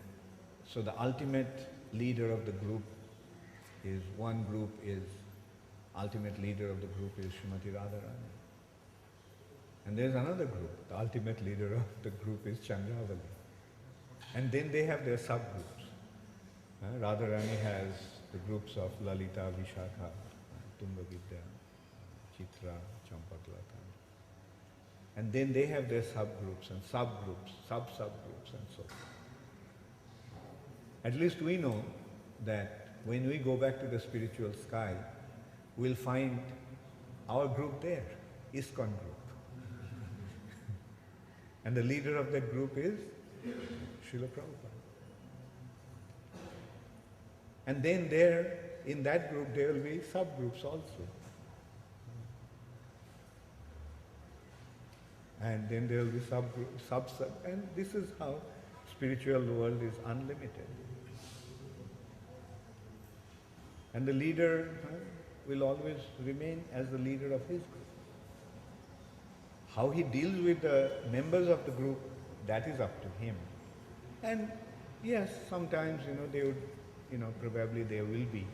so the ultimate leader of the group is, one group is, ultimate leader of the group is Srimati Radharani. And there's another group, the ultimate leader of the group is Chandravali. And then they have their subgroups. Radharani has the groups of Lalita, Vishakha, Tumbavidya, Chitra, Champaklata. And then they have their subgroups and subgroups, sub-subgroups and so on. At least we know that when we go back to the spiritual sky, we'll find our group there, ISKCON group. And the leader of that group is Srila Prabhupada. And then there, in that group, there will be subgroups also. And then there will be subgroup, and this is how spiritual world is unlimited. And the leader will always remain as the leader of his group. How he deals with the members of the group, that is up to him. And yes, sometimes, they would, probably there will be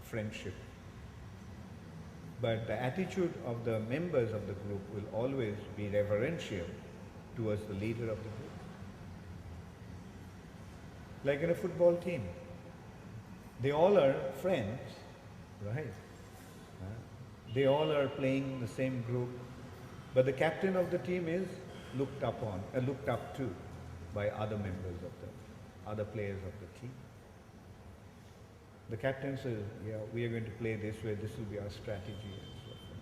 friendship. But the attitude of the members of the group will always be reverential towards the leader of the group. Like in a football team. They all are friends, right? They all are playing in the same group, but the captain of the team is looked up to by other members of the other players of the team. The captain says, yeah, we are going to play this way, this will be our strategy and so forth.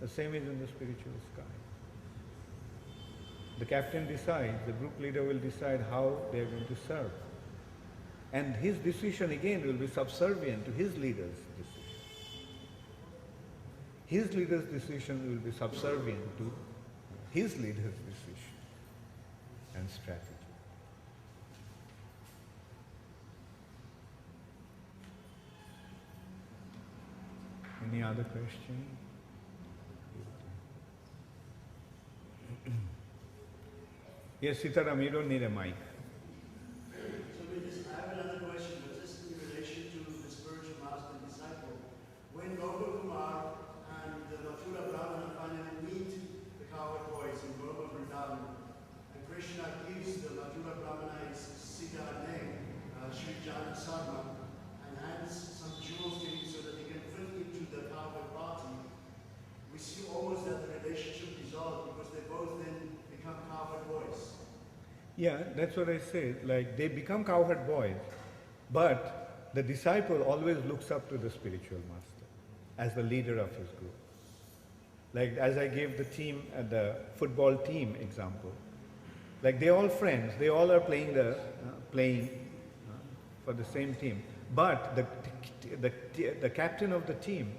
The same is in the spiritual sky. The captain decides, the group leader will decide how they are going to serve. And his decision again will be subservient to his leader's decision. His leader's decision will be subservient to his leader's decision and strategy. Any other question? Yes, Sitaram, you don't need a mic. I have another question, but just in relation to the spiritual master and disciple. When Gaura Kumar and the Mathura Brahmana finally meet the cowherd boys in Goloka Vrindavan, Yeah, that's what I said. Like they become cowherd boys, but the disciple always looks up to the spiritual master as the leader of his group. Like as I gave the team, the football team example. Like they're all friends. They all are playing for the same team. But the captain of the team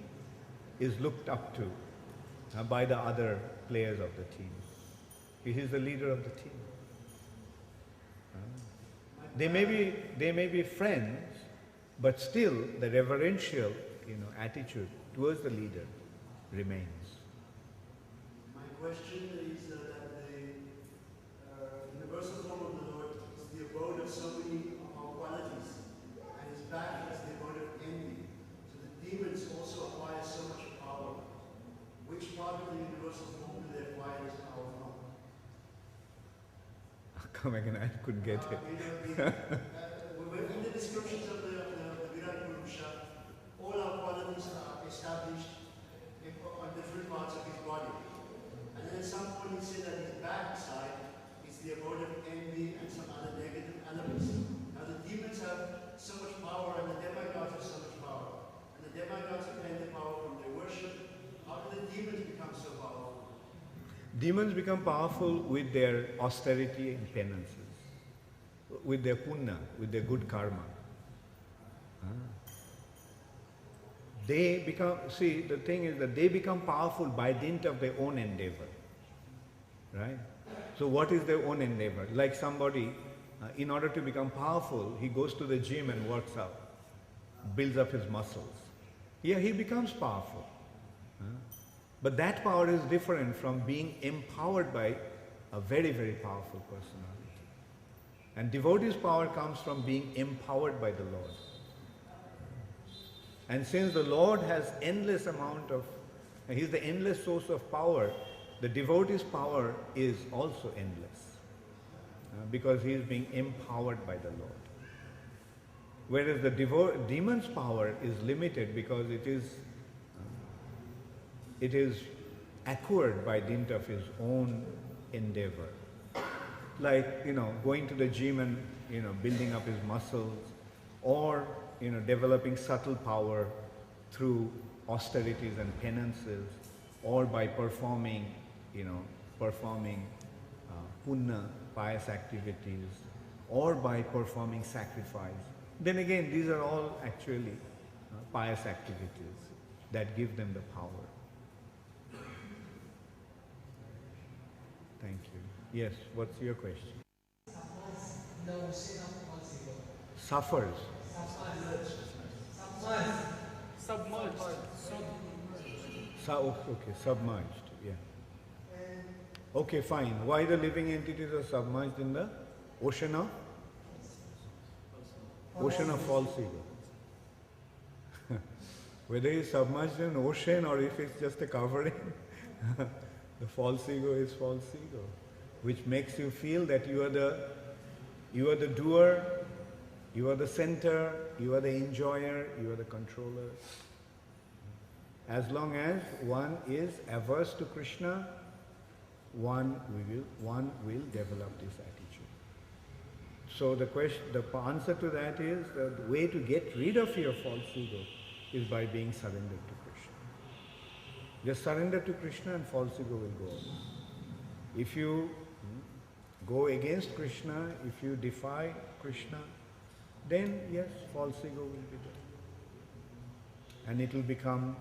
is looked up to by the other players of the team. He is the leader of the team. They may be friends, but still the reverential, attitude towards the leader remains. My question is that the universal form of the Lord is the abode of so many of our qualities, and his back is the abode of envy. So the demons also acquire so much power. Which part of the universal form do they acquire this power from? Come again, I couldn't get it. In the descriptions of the Virat Purusha, all our qualities are established on different parts of his body. And then at some point he said that his backside is the abode of envy and some other negative elements. Now the demons have so much power and the demigods have so much power. And the demigods obtain the power from their worship. How do the demons become so powerful? Demons become powerful with their austerity and penances, with their punya, with their good karma. They become, see, the thing is that they become powerful by dint of their own endeavor. Right? So what is their own endeavor? Like somebody, in order to become powerful, he goes to the gym and works out, builds up his muscles. Yeah, he becomes powerful. But that power is different from being empowered by a very, very powerful personality. And devotee's power comes from being empowered by the Lord. And since the Lord has endless amount of, He's the endless source of power, the devotee's power is also endless. Because he is being empowered by the Lord. Whereas the demon's power is limited because it is acquired by dint of his own endeavor. Like, going to the gym and, building up his muscles, or, developing subtle power through austerities and penances, or by performing punya, pious activities, or by performing sacrifice. Then again, these are all actually pious activities that give them the power. Thank you. Yes, what's your question? Suffers. Submerged. Okay, submerged, yeah. Okay, fine. Why the living entities are submerged in the ocean of false ego? Whether he's submerged in ocean or if it's just a covering, the false ego is false ego, which makes you feel that you are the doer, you are the center, you are the enjoyer, you are the controller. As long as one is averse to Krishna, one will develop this attitude. So the answer to that is the way to get rid of your false ego is by being surrendered to Krishna. Just surrender to Krishna and false ego will go away. If you go against Krishna, if you defy Krishna, then yes, false ego will be there. And it will become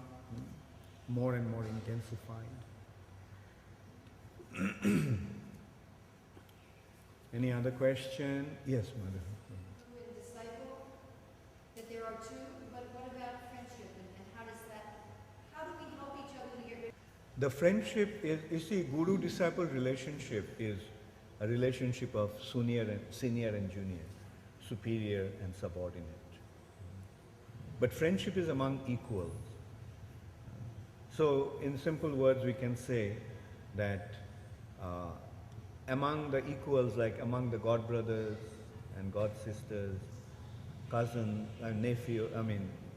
more and more intensified. Any other question? Yes, Mother. With disciple, that there are two, but what about friendship and how do we help each other to get rid of? The friendship is, you see, guru-disciple relationship is a relationship of senior and junior, superior and subordinate. But friendship is among equals. So, in simple words, we can say that among the equals, like among the god brothers and god sisters, cousins,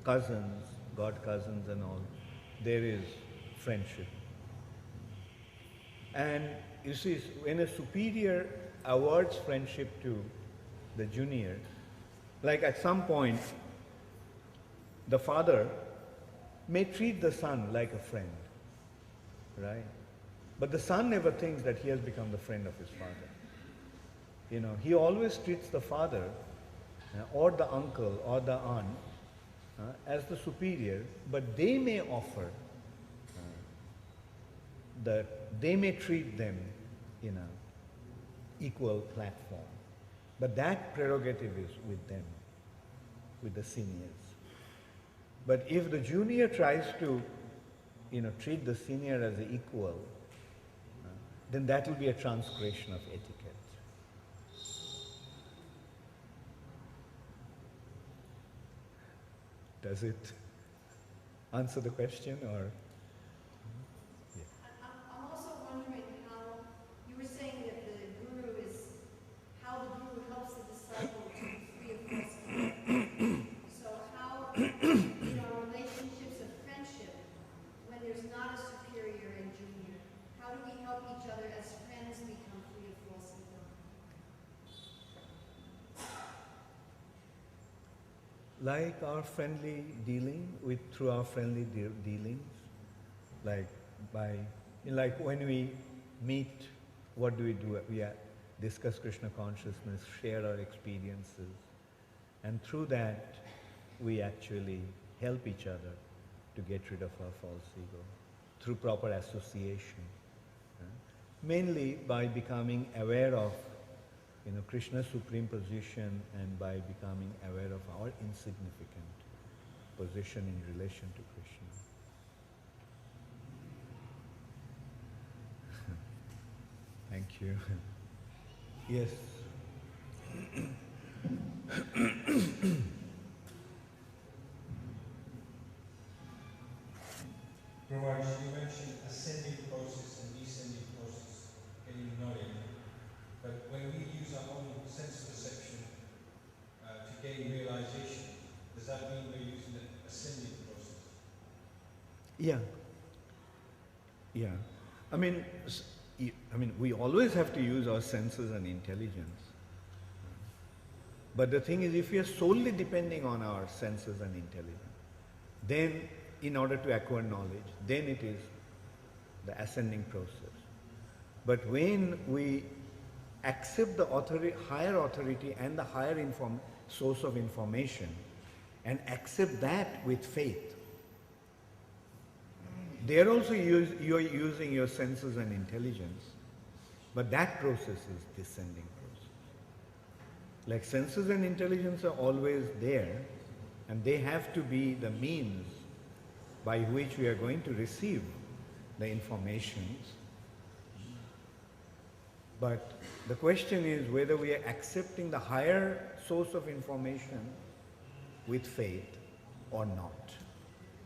cousins, god cousins and all, there is friendship. And you see, when a superior awards friendship to the junior, like at some point, the father may treat the son like a friend, right? But the son never thinks that he has become the friend of his father. You know, he always treats the father or the uncle or the aunt as the superior, but they may offer, they may treat them in an equal platform. But that prerogative is with them, with the seniors. But if the junior tries to, treat the senior as an equal, then that will be a transgression of etiquette. Does it answer the question, or? Yeah. I'm also wondering how, you were saying that the guru is, how the guru helps the disciple to be free of false control. So how, in our relationships of friendship, when there's not a superior and junior, how do we help each other as friends become free of false control? Like our friendly dealing through our friendly dealings, like when we meet, what do? We discuss Krishna consciousness, share our experiences, and through that we actually help each other to get rid of our false ego through proper association, mainly by becoming aware of Krishna's supreme position, and by becoming aware of our insignificant position in relation to Krishna. Thank you. Yes. Prabhupada, you mentioned ascending process and descending process, getting knowledge. But when we use our own sense perception to gain realization, does that mean we're using the ascending process? Yeah. Yeah. I mean, we always have to use our senses and intelligence. But the thing is, if we are solely depending on our senses and intelligence, then in order to acquire knowledge, then it is the ascending process. But when we accept the higher authority and the higher source of information, and accept that with faith, there also you are using your senses and intelligence, but that process is descending process. Like senses and intelligence are always there, and they have to be the means by which we are going to receive the informations. But the question is whether we are accepting the higher source of information with faith or not.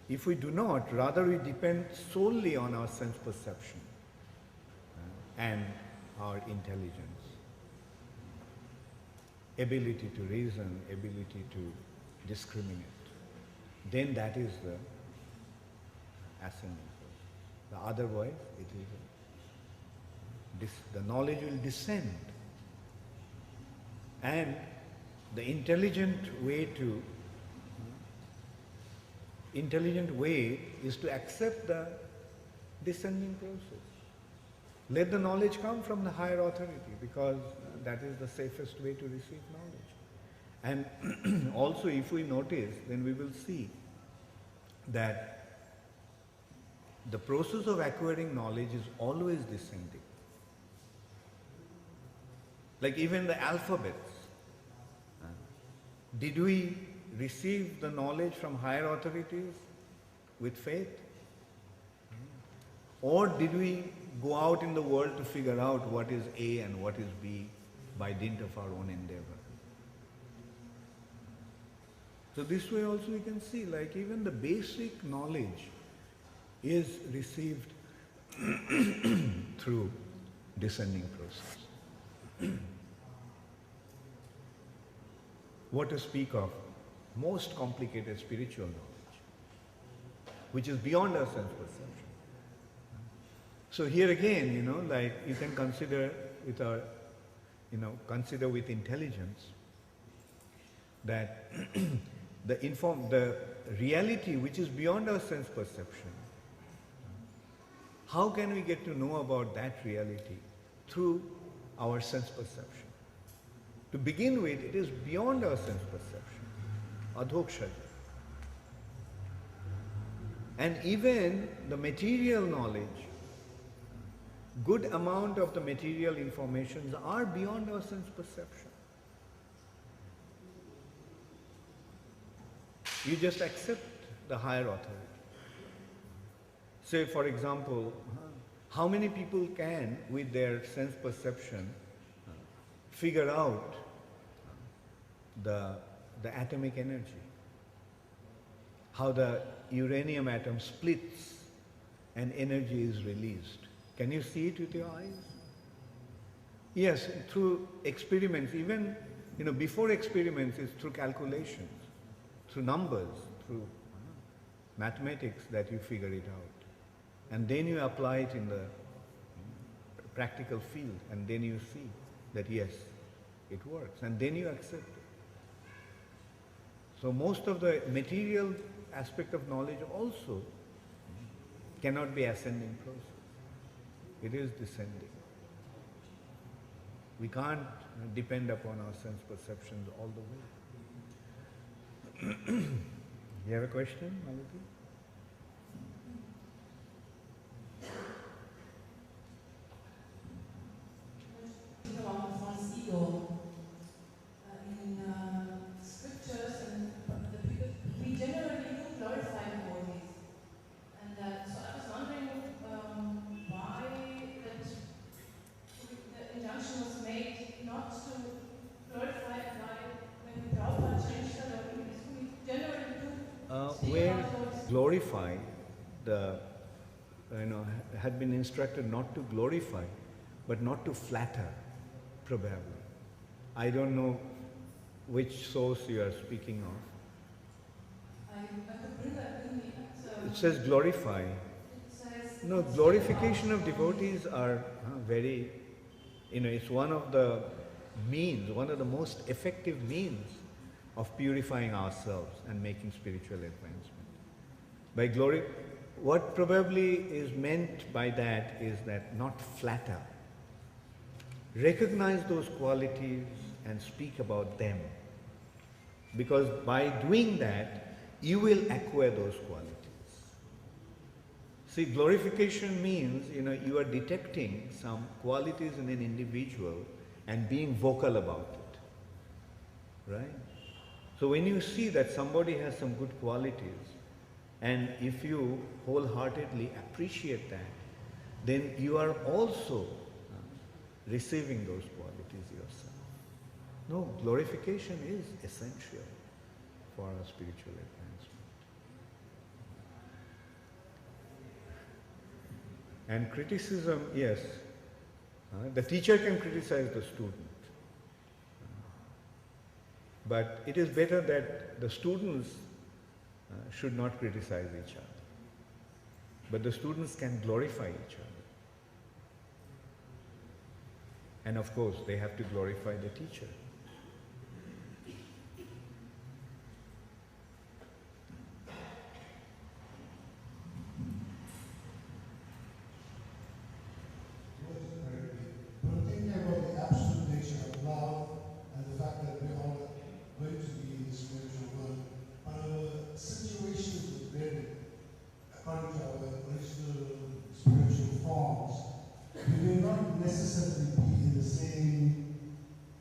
If we do not, rather we depend solely on our sense perception and our intelligence, ability to reason, ability to discriminate, then that is the ascending process. Otherwise, the knowledge will descend, and the intelligent way is to accept the descending process. Let the knowledge come from the higher authority, because that is the safest way to receive knowledge. And also, if we notice, then we will see that the process of acquiring knowledge is always descending. Like even the alphabets. Did we receive the knowledge from higher authorities with faith? Or did we go out in the world to figure out what is A and what is B by dint of our own endeavor? So this way also we can see, like even the basic knowledge is received through descending process. What to speak of most complicated spiritual knowledge, which is beyond our sense perception. So here again, like you can consider with our consider with intelligence that the reality which is beyond our sense perception, how can we get to know about that reality? Through our sense perception. To begin with, it is beyond our sense perception, adhokshaya. And even the material knowledge, good amount of the material informations are beyond our sense perception. You just accept the higher authority. Say, for example, how many people can, with their sense perception, figure out the atomic energy? How the uranium atom splits and energy is released. Can you see it with your eyes? Yes, through experiments, even before experiments, it's through calculations, through numbers, through mathematics that you figure it out. And then you apply it in the practical field, and then you see that yes, it works, and then you accept it. So most of the material aspect of knowledge also cannot be ascending process. It is descending. We can't depend upon our sense perceptions all the way. You have a question, Malati? About one's ego in scriptures, and we generally do glorify devotees, and so I was wondering why the injunction was made not to glorify, why when Prabhupada changed the law, we generally do speak Where about devotees. glorify, had been instructed not to glorify, but not to flatter, probably. I don't know which source you are speaking of. I could bring that with me. It says glorify. It says No, glorification of devotees are very, it's one of the means, one of the most effective means of purifying ourselves and making spiritual advancement. By glory, what probably is meant by that is that not flatter. Recognize those qualities and speak about them. Because by doing that, you will acquire those qualities. See, glorification means, you are detecting some qualities in an individual and being vocal about it. Right? So when you see that somebody has some good qualities, and if you wholeheartedly appreciate that, then you are also receiving those qualities yourself. No, glorification is essential for our spiritual advancement. And criticism, yes, the teacher can criticize the student. But it is better that the students should not criticize each other. But the students can glorify each other. And of course, they have to glorify the teacher. But thinking about the absolute nature of love and the fact that we're all going to be in the spiritual world, our situations vary according to our original spiritual forms. We may not necessarily be in the same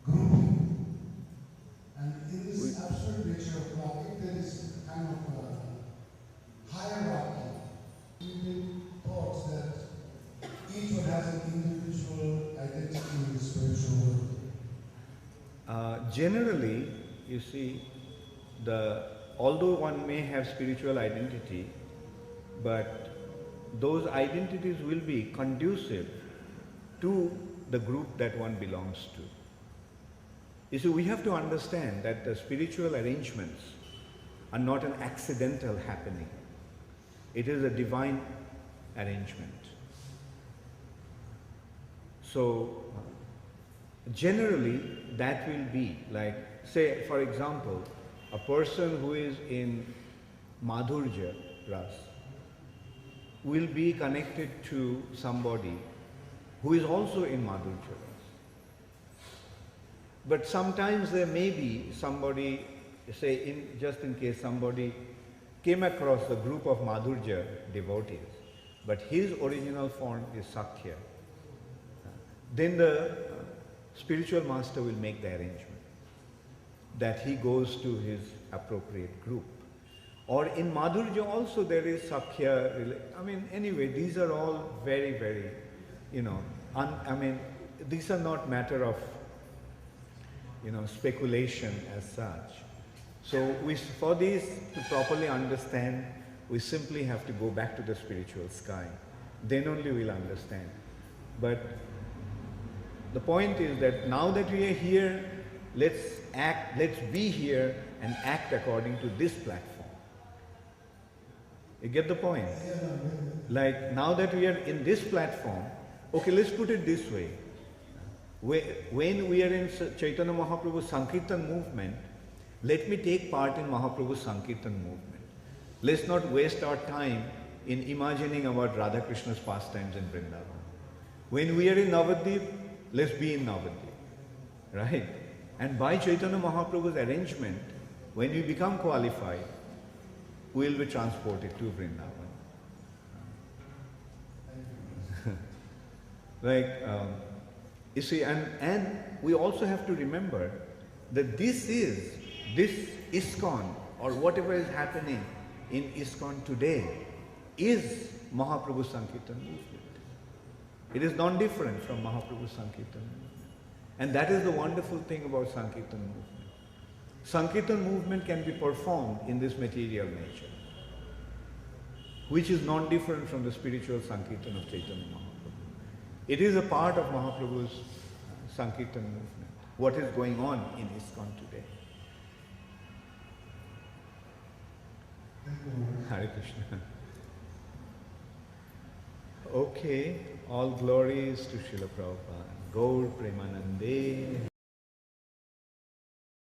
grouping. And in this absolute nature of love, if there is kind of a hierarchy, we've been taught that each one has an individual identity in the spiritual world. Generally, you see, although one may have spiritual identity, but those identities will be conducive to the group that one belongs to. You see, we have to understand that the spiritual arrangements are not an accidental happening. It is a divine arrangement. So, generally that will be like, say for example, a person who is in Madhurja Ras will be connected to somebody who is also in Madhurja Ras. But sometimes there may be somebody, say just in case somebody came across a group of Madhurja devotees, but his original form is Sakya. Then the spiritual master will make the arrangement that he goes to his appropriate group. Or in Madhurja also there is Sakya. I mean, anyway, these are all very, very, these are not matter of, speculation as such. So for these to properly understand, we simply have to go back to the spiritual sky. Then only we'll understand. But the point is that now that we are here, let's be here and act according to this platform. You get the point? Like now that we are in this platform, okay, let's put it this way. When we are in Chaitanya Mahaprabhu's Sankirtan movement, let me take part in Mahaprabhu's Sankirtan movement. Let's not waste our time in imagining about Radha Krishna's pastimes in Vrindavan. When we are in Navadvip, let's be in Navadvip, right? And by Chaitanya Mahaprabhu's arrangement, when we become qualified, we will be transported to Vrindavan. You see, and we also have to remember that this ISKCON or whatever is happening in ISKCON today is Mahaprabhu's Sankirtan movement. It is non-different from Mahaprabhu's Sankirtan movement. And that is the wonderful thing about Sankirtan movement. Sankirtan movement can be performed in this material nature, which is non-different from the spiritual Sankirtan of Chaitanya Mahaprabhu. It is a part of Mahaprabhu's Sankirtan movement, what is going on in ISKCON today. Hare Krishna. Okay, all glories to Srila Prabhupada. Gaur Premanande.